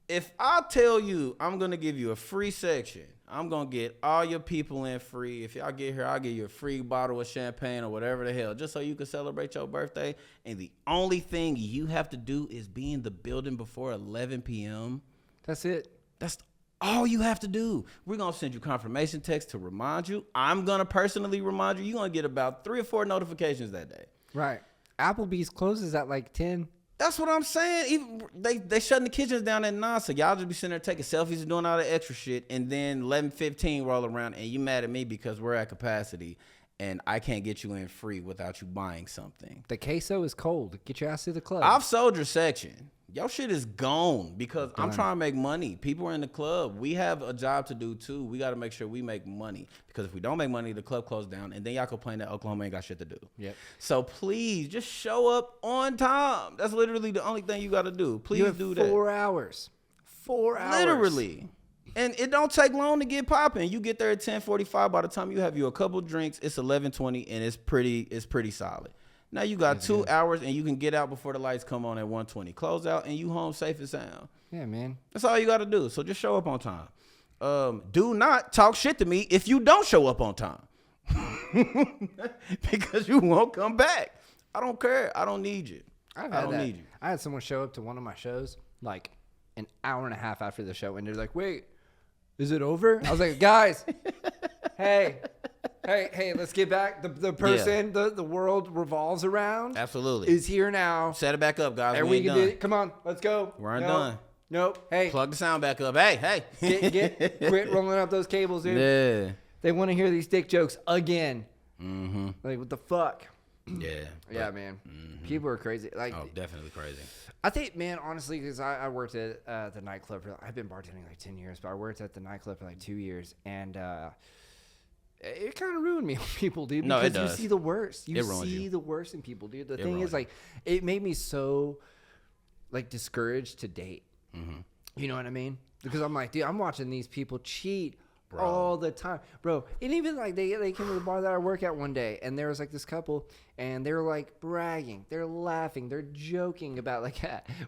If I tell you I'm gonna give you a free section, I'm gonna get all your people in free. If y'all get here, I'll give you a free bottle of champagne or whatever the hell, just so you can celebrate your birthday. And the only thing you have to do is be in the building before 11 p.m. That's it. That's all you have to do. We're gonna send you confirmation text to remind you. I'm gonna personally remind you. You're gonna get about 3 or 4 notifications that day. Right. Applebee's closes at like 10. That's what I'm saying. Even they shutting the kitchens down at 9, so y'all just be sitting there taking selfies and doing all the extra shit, and then 11:15 roll around, and you mad at me because we're at capacity, and I can't get you in free without you buying something. The queso is cold. Get your ass to the club. I've sold your section. Your shit is gone because I'm trying to make money. People are in the club. We have a job to do too. We got to make sure we make money, because if we don't make money, the club closed down, and then y'all complain that Oklahoma ain't got shit to do. Yep. So please just show up on time. That's literally the only thing you got to do. Please do that. 4 hours. 4 hours. Literally. And it don't take long to get popping. You get there at 10:45. By the time you have you a couple drinks, it's 11:20, and it's pretty solid. Now you got 2 hours, and you can get out before the lights come on at 1:20. Close out, and you home safe and sound. Yeah, man. That's all you got to do. So just show up on time. Do not talk shit to me if you don't show up on time. Because you won't come back. I don't care. I don't need you. I don't need you. I had someone show up to one of my shows like an hour and a half after the show, and they're like, wait, is it over? I was like, guys, hey, let's get back. The person the world revolves around absolutely is here now. Set it back up, guys. And we can do it. Come on, let's go. We're done. Nope. Hey, plug the sound back up. Hey. Quit rolling up those cables, dude. Yeah. They want to hear these dick jokes again. Mm-hmm. Like, what the fuck? Yeah, man. Mm-hmm. People are crazy. Like, definitely crazy. I think, man, honestly, because I worked at the nightclub I've been bartending like 10 years, but I worked at the nightclub for like 2 years, and it kind of ruined me on people, dude. No, it because does. you see the worst. You ruins see you. the worst in people, dude. The thing is, like, it made me so like discouraged to date. Mm-hmm. You know what I mean? Because I'm like, dude, I'm watching these people cheat all the time, bro. And even like they came to the bar that I work at one day, and there was like this couple, and they were like bragging, they're laughing, they're joking about like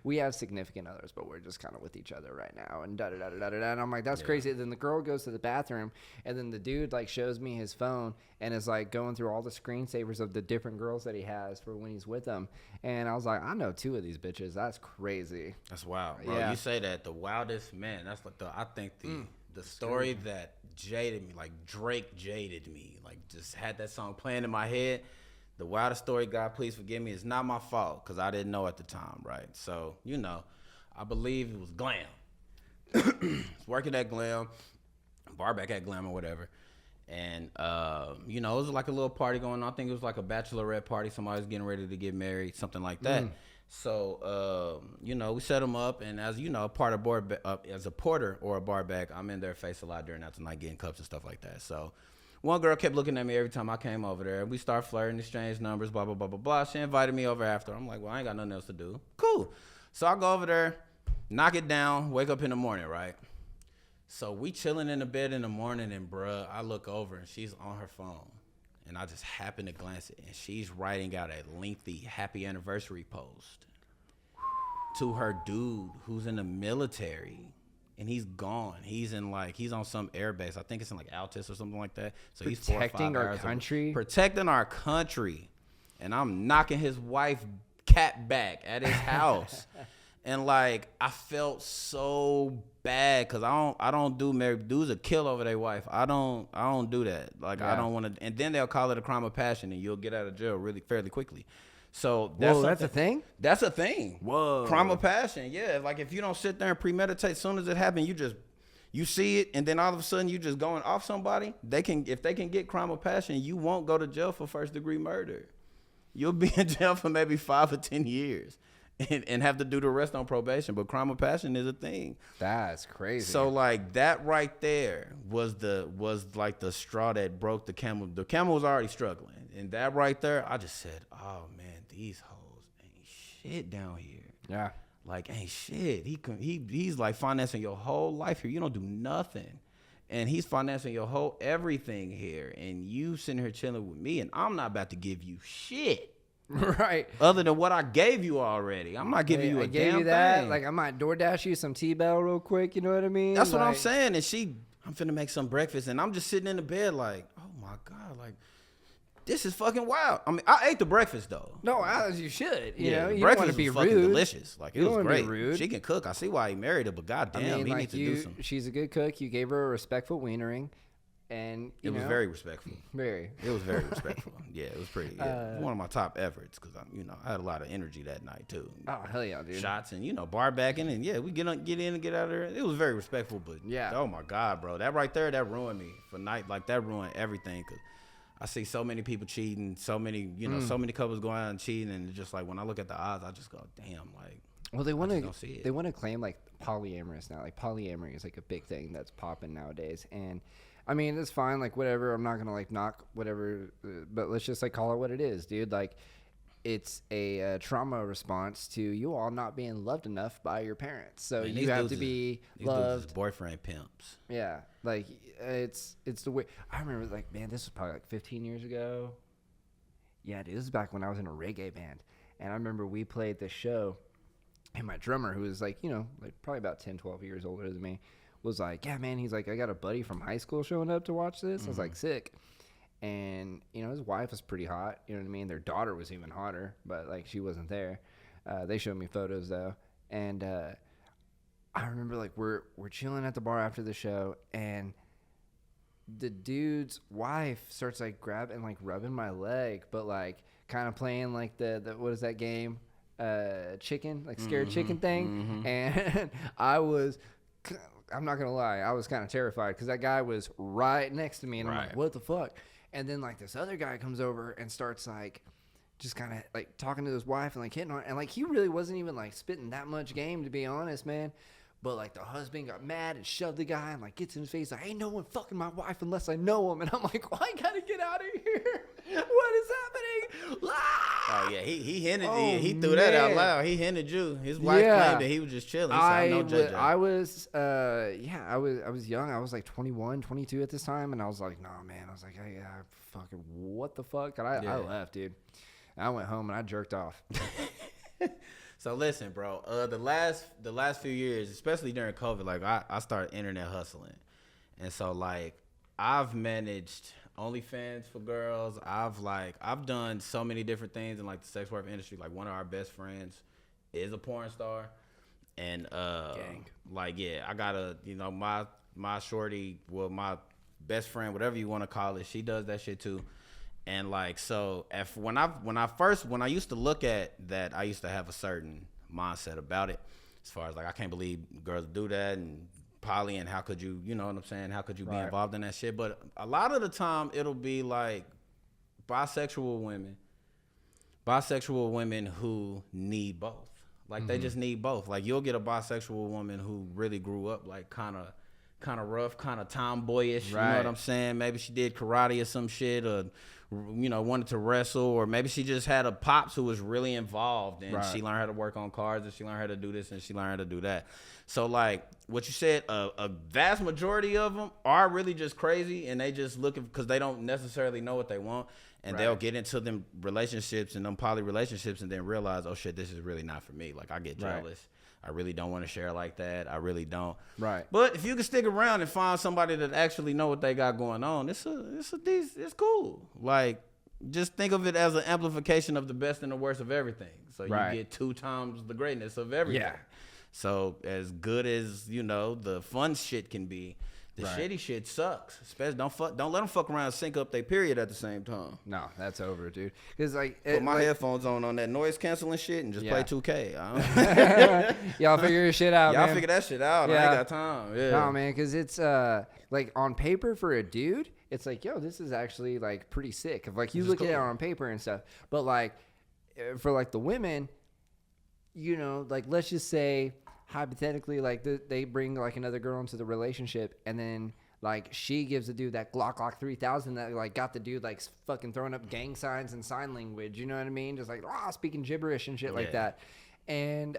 we have significant others, but we're just kind of with each other right now, and da da da da da da. And I'm like, that's crazy. And then the girl goes to the bathroom, and then the dude like shows me his phone and is like going through all the screensavers of the different girls that he has for when he's with them. And I was like, I know 2 of these bitches. That's crazy. That's wild, bro. Yeah. You say that the wildest, man. That's like I think the story that jaded me, like Drake jaded me, like just had that song playing in my head. The wildest story, God please forgive me, is not my fault because I didn't know at the time, right? So, I believe it was Glam. Was working at Glam, barback at Glam or whatever. And, it was like a little party going on. I think it was like a bachelorette party. Somebody was getting ready to get married, something like that. So, we set them up, and as you know, part of as a porter or a bar back, I'm in their face a lot during that night, getting cups and stuff like that. So, one girl kept looking at me every time I came over there, and we start flirting, exchange numbers, blah, blah, blah, blah, blah. She invited me over after. I'm like, well, I ain't got nothing else to do. Cool. So, I go over there, knock it down, wake up in the morning, right? So, we chilling in the bed in the morning, and bruh, I look over, and she's on her phone. And I just happen to glance at it, and she's writing out a lengthy happy anniversary post to her dude who's in the military, and he's gone. He's on some air base. I think it's in like Altus or something like that. So he's protecting our country. Protecting our country, and I'm knocking his wife cat back at his house. And like I felt so bad because I don't do married dudes a kill over their wife. I don't do that. Like I don't want to. And then they'll call it a crime of passion, and you'll get out of jail really fairly quickly. So that's a thing. That's a thing. Whoa, crime of passion. Yeah, like if you don't sit there and premeditate, as soon as it happens, you see it, and then all of a sudden you just going off somebody. If they can get crime of passion, you won't go to jail for first degree murder. You'll be in jail for maybe 5 or 10 years. And have to do the rest on probation, but crime of passion is a thing. That's crazy. So like that right there was like the straw that broke the camel. The camel was already struggling, and that right there, I just said, "Oh man, these hoes ain't shit down here." Yeah, like ain't shit. He's like financing your whole life here. You don't do nothing, and he's financing your whole everything here, and you sitting here chilling with me, and I'm not about to give you shit. Right. Other than what I gave you already. I'm not giving you a damn thing. Like I might DoorDash you some T-Bell real quick, you know what I mean? That's what I'm saying. And I'm finna make some breakfast and I'm just sitting in the bed like, oh my God, like this is fucking wild. I mean, I ate the breakfast though. No, as you should. You know, you breakfast don't want to be was fucking rude. delicious. Like it was great. Rude. She can cook. I see why he married her, but goddamn, he needs to do some. She's a good cook. You gave her a respectful wienering. And it was very respectful. It was very respectful. Yeah, it was pretty. Yeah. One of my top efforts because I had a lot of energy that night too. Oh hell yeah, dude! Shots and bar backing and we get in and get out of there. It was very respectful, but oh my God, bro, that right there that ruined me for night. Like that ruined everything because I see so many people cheating, so many so many couples going out and cheating, and just like when I look at the odds, I just go, damn, like. Well, they want to claim like polyamorous now. Like polyamory is like a big thing that's popping nowadays, and. I mean, it's fine, like, whatever. I'm not going to, like, knock whatever, but let's just, like, call it what it is, dude. Like, it's a trauma response to you all not being loved enough by your parents. So you have to be loved. These boyfriend pimps. Yeah. Like, it's the way. I remember, like, man, this was probably, like, 15 years ago. Yeah, dude, this is back when I was in a reggae band. And I remember we played this show, and my drummer, who was, like, like, probably about 10, 12 years older than me, was like, yeah, man, he's like, I got a buddy from high school showing up to watch this. I was like, sick. And, his wife was pretty hot. You know what I mean? Their daughter was even hotter, but, like, she wasn't there. They showed me photos, though. And I remember, like, we're chilling at the bar after the show, and the dude's wife starts, like, grabbing, like, rubbing my leg, but, like, kind of playing, like, the what is that game? Chicken, like, scared chicken thing. And I'm not going to lie, I was kind of terrified because that guy was right next to me, and I'm like, what the fuck? And then, like, this other guy comes over and starts, like, just kind of, like, talking to his wife and, like, hitting on her. And, like, he really wasn't even, like, spitting that much game, to be honest, man. But, like, the husband got mad and shoved the guy and, like, gets in his face, like, ain't no one fucking my wife unless I know him. And I'm like, well, I got to get out of here. What is happening? Ah! Oh, yeah, he hinted, he threw that out loud. He hinted you. His wife claimed that he was just chilling. I was young. I was, like, 21, 22 at this time. And I was like, nah, man. I was like, hey, fucking what the fuck? And I left, dude. I went home and I jerked off. So listen, bro. The last few years, especially during COVID, like I started internet hustling, and so like I've managed OnlyFans for girls. I've done so many different things in like the sex work industry. Like one of our best friends is a porn star, and I got my shorty, well my best friend, whatever you want to call it, she does that shit too. And like, so when I used to look at that, I used to have a certain mindset about it, as far as like, I can't believe girls do that and poly, and how could you, you know what I'm saying? How could you be involved in that shit? But a lot of the time it'll be like bisexual women who need both. Like they just need both. Like you'll get a bisexual woman who really grew up like kind of rough, kind of tomboyish. You know what I'm saying? Maybe she did karate or some shit, or wanted to wrestle, or maybe she just had a pops who was really involved, and she learned how to work on cars, and she learned how to do this, and she learned how to do that. So like what you said, a vast majority of them are really just crazy, and they just looking because they don't necessarily know what they want, and they'll get into them relationships and them poly relationships, and then realize, oh shit, this is really not for me. Like I get jealous. I really don't want to share like that. I really don't. Right. But if you can stick around and find somebody that actually know what they got going on, it's cool. Like just think of it as an amplification of the best and the worst of everything. So you Right. get 2 times the greatness of everything. Yeah. So as good as, you know, the fun shit can be, the Right. shitty shit sucks. Especially don't let them fuck around and sync up their period at the same time. No, that's over, dude. Because like, Put my headphones on that noise canceling shit and just Yeah. play 2K. Y'all figure your shit out, Y'all man. figure that shit out. Yeah. I ain't got time. Yeah. No, man, because it's like on paper for a dude, it's like, yo, this is actually like pretty sick. If like you look at it on paper and stuff, but like for like the women, you know, like let's just say hypothetically, like they bring like another girl into the relationship, and then like she gives the dude that Glock 3000 that like got the dude like fucking throwing up gang signs and sign language. You know what I mean? Just like speaking gibberish and shit like that, and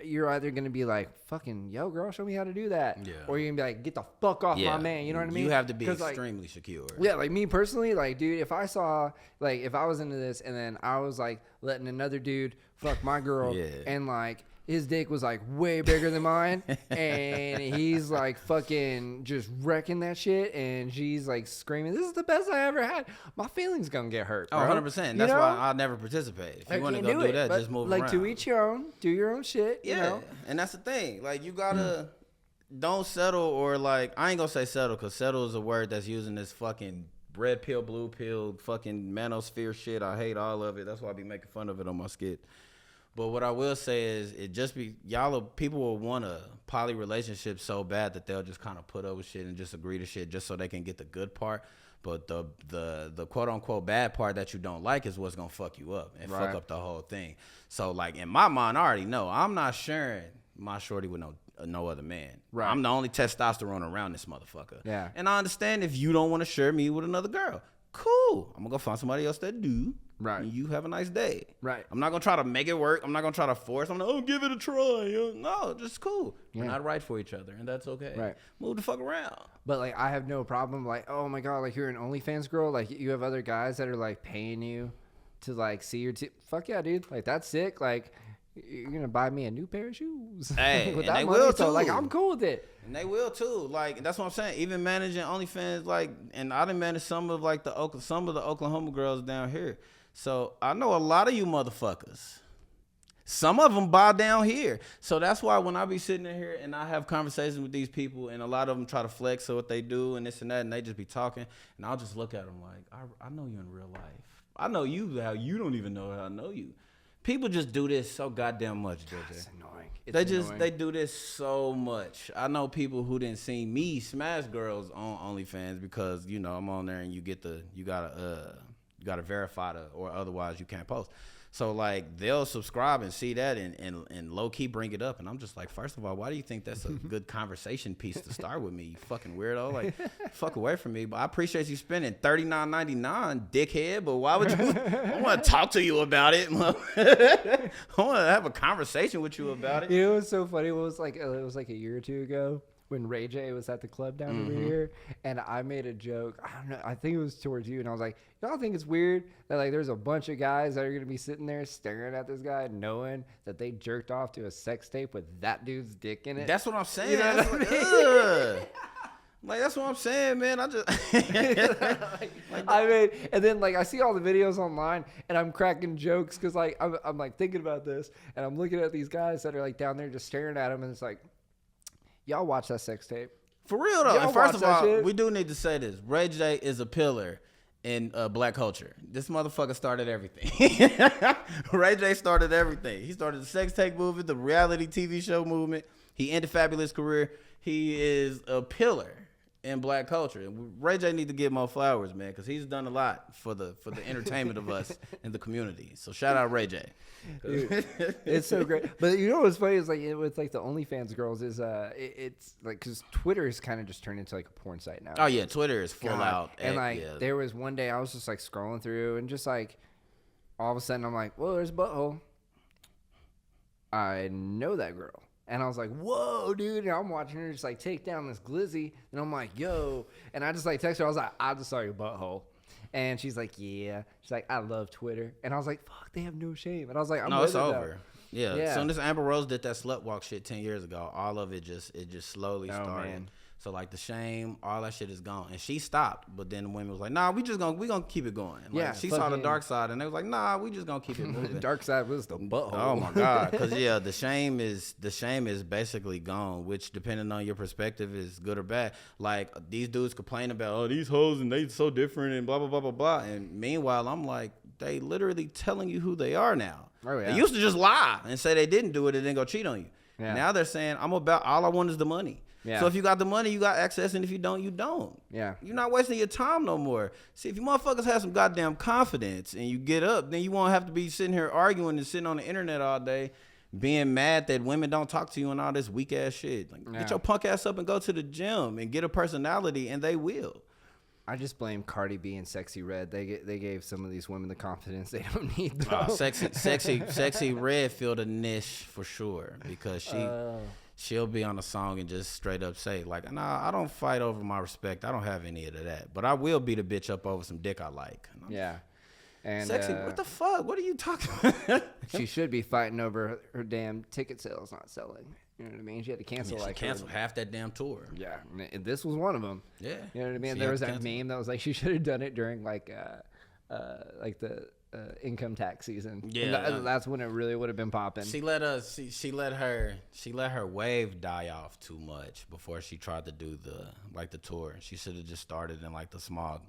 you're either gonna be like, fucking, yo, girl, show me how to do that. Yeah. Or you're gonna be like, get the fuck off my man. You know what I mean? You have to be 'Cause, like, extremely secure. yeah, like me personally, like, dude, if I saw, like, if I was into this and then I was like letting another dude fuck my girl and like his dick was like way bigger than mine and he's like fucking just wrecking that shit and she's like screaming, this is the best I ever had, my feelings gonna get hurt, bro. 100%. That's why I'll never participate. If you want to go do that, just move like around. to each your own, do your own shit, you know? And that's the thing. Like, you gotta don't settle, or like, I ain't gonna say settle, because settle is a word that's using this fucking red pill, blue pill, fucking manosphere shit. I hate all of it. That's why I be making fun of it on my skit. But what I will say is, it just be, people will want a poly relationship so bad that they'll just kind of put up with shit and just agree to shit just so they can get the good part. But the quote unquote bad part that you don't like is what's gonna fuck you up and fuck up the whole thing. So like, in my mind, I already know I'm not sharing my shorty with no other man. Right. I'm the only testosterone around this motherfucker. Yeah. And I understand if you don't want to share me with another girl. Cool. I'm gonna go find somebody else that do. Right. And you have a nice day. Right. I'm not gonna try to make it work. I'm not gonna try to force. I'm like, oh, give it a try. No, just cool. Yeah. We're not right for each other, and that's okay. Right. Move the fuck around. But like, I have no problem. Like, oh my god, like you're an OnlyFans girl. Like you have other guys that are like paying you to like see your fuck yeah, dude. Like that's sick. Like you're gonna buy me a new pair of shoes. Hey, with and that they money, will so too. like I'm cool with it. And they will too. Like, that's what I'm saying. Even managing OnlyFans, like, and I done managed some of the Oklahoma girls down here. So I know a lot of you motherfuckers. Some of them buy down here. So that's why when I be sitting in here and I have conversations with these people, and a lot of them try to flex on what they do and this and that, and they just be talking, and I'll just look at them like, I know you in real life. I know you how you don't even know how I know you. People just do this so goddamn much, JJ. It's annoying. They do this so much. I know people who didn't see me smash girls on OnlyFans because, you know, I'm on there and you gotta verify or otherwise you can't post. So like, they'll subscribe and see that and low key bring it up, and I'm just like, first of all, why do you think that's a good conversation piece to start with me, you fucking weirdo? Like, fuck away from me. But I appreciate you spending $39.99, dickhead. But why would you? I want to talk to you about it. I want to have a conversation with you about it. You know what's so funny? It was like a year or two ago when Ray J was at the club down over here, and I made a joke. I don't know. I think it was towards you, and I was like, y'all think it's weird that like there's a bunch of guys that are gonna be sitting there staring at this guy, knowing that they jerked off to a sex tape with that dude's dick in it? That's what I'm saying. You know That's what what, I mean? like, that's what I'm saying, man. I just I mean, and then like I see all the videos online, and I'm cracking jokes because like I'm like thinking about this, and I'm looking at these guys that are like down there just staring at him, and it's like, y'all watch that sex tape. For real though. Y'all And first watch of that all, shit? we do need to say this. Ray J is a pillar in black culture. This motherfucker started everything. Ray J started everything. He started the sex tape movement, the reality TV show movement. He ended Fabulous career. He is a pillar in black culture. And Ray J need to get more flowers, man, because he's done a lot for the entertainment of us in the community. So shout out Ray J. Dude, it's so great. But you know what's funny is like with like the OnlyFans girls is it's like because Twitter is kind of just turned into like a porn site now. Oh yeah, Twitter is full out. And like there was one day I was just like scrolling through and just like all of a sudden I'm like, whoa, there's a butthole. I know that girl. And I was like, whoa, dude. And I'm watching her just like take down this glizzy. And I'm like, yo. And I just like text her. I was like, I just saw your butthole. And she's like, yeah. She's like, I love Twitter. And I was like, fuck, they have no shame. And I was like, no, it's over. Though. Yeah. As soon as Amber Rose did that slut walk shit 10 years ago, all of it just slowly started. Man. So like the shame, all that shit is gone. And she stopped, but then the women was like, nah, we gonna keep it going. Like, Yeah, she saw the dark side, and they was like, nah, we just gonna keep it moving. Dark side was the butthole. Oh my God, because yeah, the shame is basically gone, which depending on your perspective is good or bad. Like these dudes complain about, oh, these hoes and they so different and blah blah blah blah blah. And meanwhile, I'm like, they literally telling you who they are now. Oh yeah. They used to just lie and say they didn't do it and then go cheat on you. Yeah. Now they're saying, I'm about, all I want is the money. Yeah. So if you got the money, you got access, and if you don't, you don't. Yeah. You're not wasting your time no more. See, if you motherfuckers have some goddamn confidence and you get up, then you won't have to be sitting here arguing and sitting on the internet all day being mad that women don't talk to you and all this weak ass shit. Like, get your punk ass up and go to the gym and get a personality, and they will. I just blame Cardi B and Sexy Red. They gave some of these women the confidence they don't need. Though. Sexy Red filled a niche for sure, because she'll be on a song and just straight up say like, nah, I don't fight over my respect. I don't have any of that, but I will beat a bitch up over some dick I like. Yeah. And Sexy, what the fuck? What are you talking about? She should be fighting over her damn ticket sales not selling. You know what I mean? She had to cancel she canceled half that damn tour. Yeah, and this was one of them. Yeah, you know what I mean. There was that meme that was like she should have done it during like the income tax season. Yeah, that's when it really would have been popping. She let her wave die off too much before she tried to do the tour. She should have just started in like the small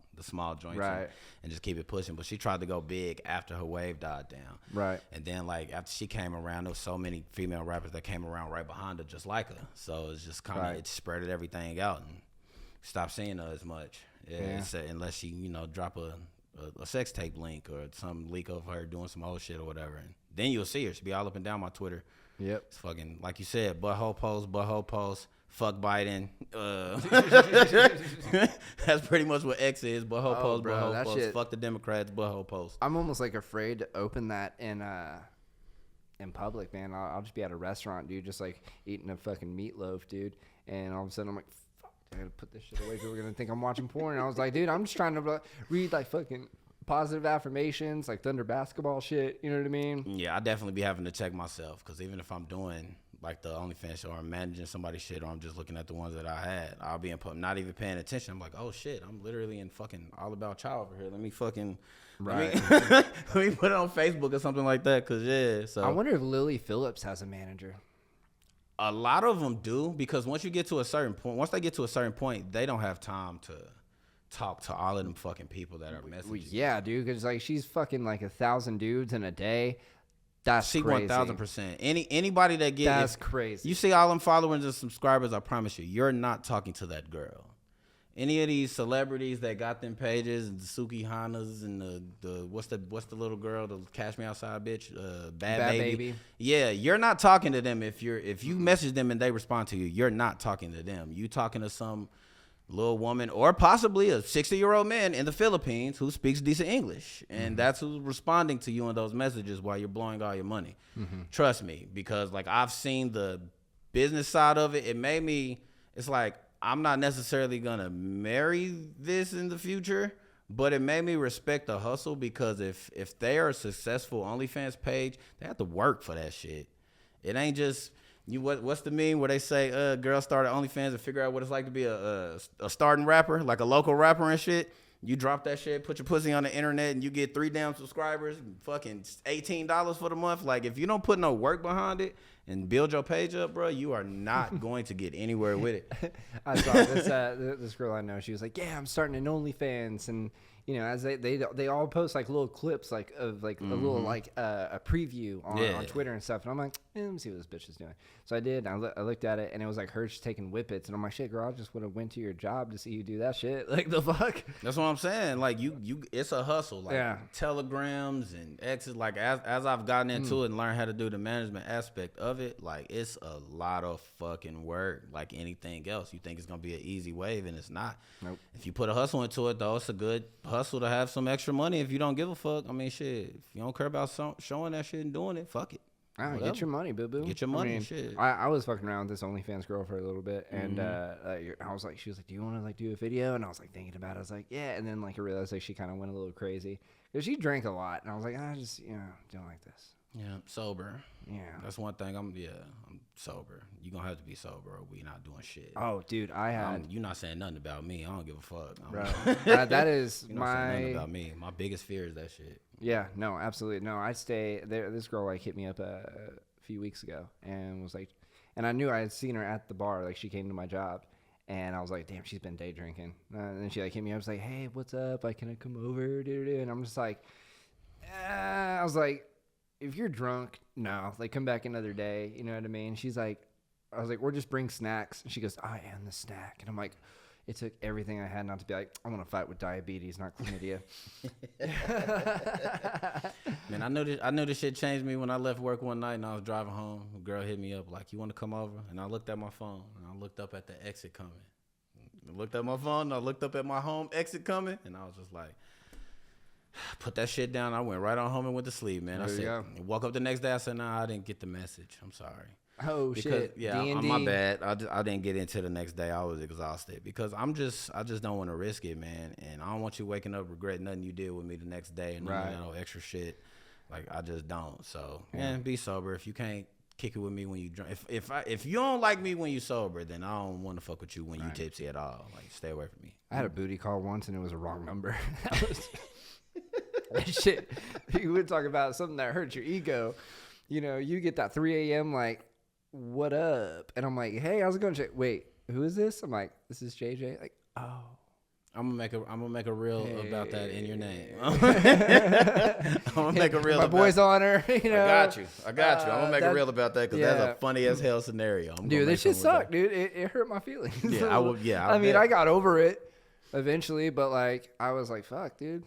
joints, right, and just keep it pushing. But she tried to go big after her wave died down, right. And then like after she came around, there was so many female rappers that came around right behind her, just like her. So it's just kind of it spreaded everything out and stopped seeing her as much. Yeah. Unless she drop a sex tape link or some leak of her doing some old shit or whatever, and then you'll see her. She'll be all up and down my Twitter. Yep. It's fucking, like you said, butthole post, fuck Biden. That's pretty much what X is. Butthole post, butthole post. Shit, fuck the Democrats, butthole post. I'm almost like afraid to open that in public, man. I'll just be at a restaurant, dude, just like eating a fucking meatloaf, dude, and all of a sudden I'm like, I gotta put this shit away. People are gonna think I'm watching porn. And I was like, dude, I'm just trying to read like fucking positive affirmations, like Thunder basketball shit. You know what I mean? Yeah, I definitely be having to check myself, because even if I'm doing like the OnlyFans show or I'm managing somebody's shit, or I'm just looking at the ones that I had, I'll be not even paying attention. I'm like, oh shit, I'm literally in fucking All About Child over here. Let me fucking let me put it on Facebook or something like that. Cause yeah, so I wonder if Lily Phillips has a manager. A lot of them do, because once they get to a certain point, they don't have time to talk to all of them fucking people that are messaging. Yeah, dude, because like she's fucking like 1,000 dudes in a day. That's crazy. 1,000%. Anybody that gets that's crazy. You see all them followers and subscribers, I promise you're not talking to that girl. Any of these celebrities that got them pages, and the Suki Hanas and the what's the little girl, the Cash Me Outside bitch, Bad Baby. Yeah, you're not talking to them. If you message them and they respond to you, you're not talking to them. You talking to some little woman or possibly a 60-year-old man in the Philippines who speaks decent English, and that's who's responding to you in those messages while you're blowing all your money. Trust me, because like I've seen the business side of it. It made me. It's like, I'm not necessarily gonna marry this in the future, but it made me respect the hustle, because if they are a successful OnlyFans page, they have to work for that shit. It ain't just what's the meme where they say girls start at OnlyFans and figure out what it's like to be a starting rapper, like a local rapper and shit. You drop that shit, put your pussy on the internet, and you get 3 damn subscribers, and fucking $18 for the month. Like, if you don't put no work behind it and build your page up, bro, you are not going to get anywhere with it. I saw this girl I know. She was like, "Yeah, I'm starting an OnlyFans," and as they all post like little clips like of like a little like a preview on Twitter and stuff, and I'm like, let me see what this bitch is doing. So I did. I looked at it, and it was like her just taking whippets, and I'm like, shit, girl, I just would have went to your job to see you do that shit. Like, the fuck. That's what I'm saying. Like, you it's a hustle. Like telegrams and X's. Like, as I've gotten into it and learned how to do the management aspect of it, like, it's a lot of fucking work. Like anything else, you think it's gonna be an easy wave, and it's not. Nope. If you put a hustle into it, though, it's a good hustle to have some extra money. If you don't give a fuck, I mean, shit, if you don't care about showing that shit and doing it, fuck it. Get your money, boo-boo. Get your money, shit. I was fucking around with this OnlyFans girl for a little bit, and I was like, she was like, do you want to like do a video? And I was like thinking about it. I was like, yeah. And then like I realized like she kind of went a little crazy because she drank a lot, and I was like, I just don't like this. Yeah, sober. Yeah. That's one thing. I'm sober. You gonna have to be sober or we not doing shit. Oh, dude, You're not saying nothing about me. I don't give a fuck. Right. That is you're not saying nothing about me. My biggest fear is that shit. Yeah, no, absolutely. No, I stay there. This girl like hit me up a few weeks ago and was like, and I knew I had seen her at the bar. Like she came to my job. And I was like, damn, she's been day drinking. And then she like hit me up. I was like, hey, what's up? Like, can I come over? And I'm just like, I was like, if you're drunk, no. Like, come back another day. You know what I mean? She's like, I was like, or just bring snacks. And she goes, I am the snack. And I'm like, it took everything I had not to be like, I want to fight with diabetes, not chlamydia. Man, I knew this shit changed me when I left work one night and I was driving home. A girl hit me up like, you want to come over? And I looked at my phone and I looked up at the exit coming. I looked at my phone and I looked up at my home exit coming and I was just like, put that shit down. I went right on home and went to sleep, man. Woke up the next day. I said, nah, I didn't get the message. I'm sorry. Oh, shit. Yeah, D&D. my bad. I didn't get into the next day. I was exhausted because I just don't want to risk it, man. And I don't want you waking up regretting nothing you did with me the next day and no extra shit. Like I just don't. So man, be sober. If you can't kick it with me when you drunk, if you don't like me when you sober, then I don't want to fuck with you when you tipsy at all. Like stay away from me. I had a booty call once and it was a wrong number. That shit. You would talk about something that hurts your ego. You know, you get that 3 a.m. like, what up? And I'm like, hey, how's it going? Wait, who is this? I'm like, this is JJ. Like, oh. I'm gonna make a reel about that in your name. I'm gonna make a reel. My boy's on her. You know? I got you. I'm gonna make a reel about that because that's a funny as hell scenario. Dude, this shit sucked, dude. It hurt my feelings. Yeah, I would. Yeah, I mean, I got over it eventually, but like, I was like, fuck, dude.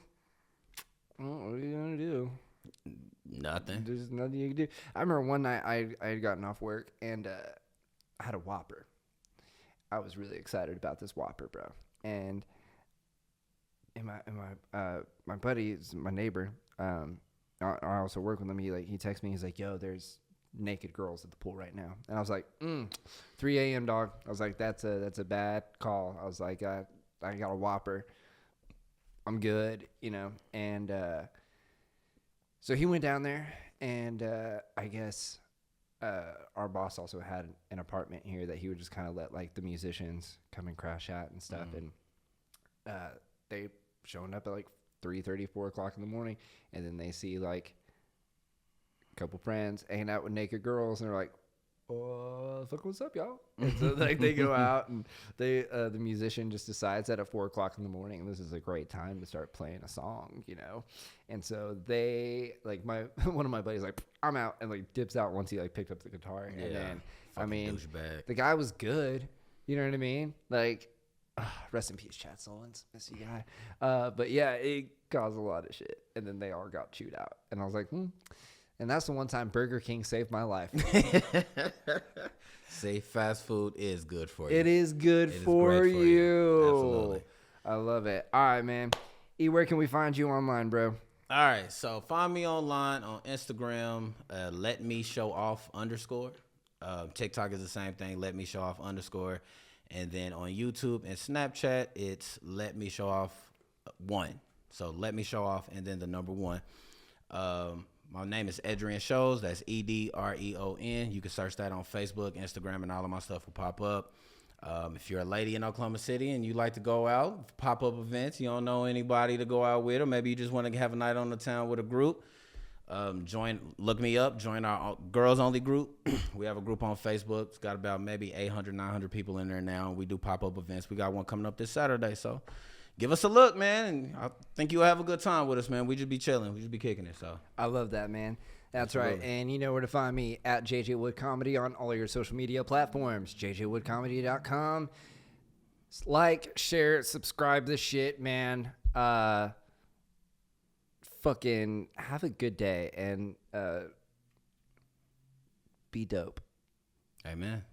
What are you gonna do? Nothing. There's nothing you can do. I remember one night I had gotten off work and I had a Whopper. I was really excited about this Whopper, bro. And my buddy, my neighbor, I also work with him. He texts me. He's like, "Yo, there's naked girls at the pool right now." And I was like, 3 a.m. dog. I was like, that's a bad call. I was like, I got a Whopper. I'm good, you know. And so he went down there, and I guess our boss also had an apartment here that he would just kind of let like the musicians come and crash at and stuff. And they showing up at like 3:30, 4 o'clock in the morning, and then they see like a couple friends hanging out with naked girls, and they're like, "Oh, fuck, what's up, y'all?" And so like they go out, and the musician just decides that at 4 o'clock in the morning, this is a great time to start playing a song, you know. And so they like one of my buddies like, I'm out, and like dips out once he like picked up the guitar. Yeah, and then I mean, the guy was good, you know what I mean? Like, rest in peace, Chad Solins, miss you guy. But yeah, it caused a lot of shit, and then they all got chewed out, and I was like, And that's the one time Burger King saved my life. Say fast food is good for you. It is good for you. Absolutely. I love it. All right, man. E, where can we find you online, bro? All right. So find me online on Instagram, @LetMeShowOff_. TikTok is the same thing, @LetMeShowOff_. And then on YouTube and Snapchat, it's @LetMeShowOff1. So Let Me Show Off and then the number 1. My name is Edreon Shoals. That's EDREON. You can search that on Facebook, Instagram, and all of my stuff will pop up. If you're a lady in Oklahoma City and you like to go out, pop-up events, you don't know anybody to go out with, or maybe you just want to have a night on the town with a group, look me up, join our girls only group. We have a group on Facebook. It's got about maybe 800, 900 people in there now. We do pop-up events. We got one coming up this Saturday, so give us a look, man, and I think you'll have a good time with us, man. We just be chilling. We just be kicking it, so. I love that, man. That's right. And you know where to find me, @JJ Wood Comedy on all your social media platforms, jjwoodcomedy.com. Like, share, subscribe this shit, man. Fucking have a good day and be dope. Amen.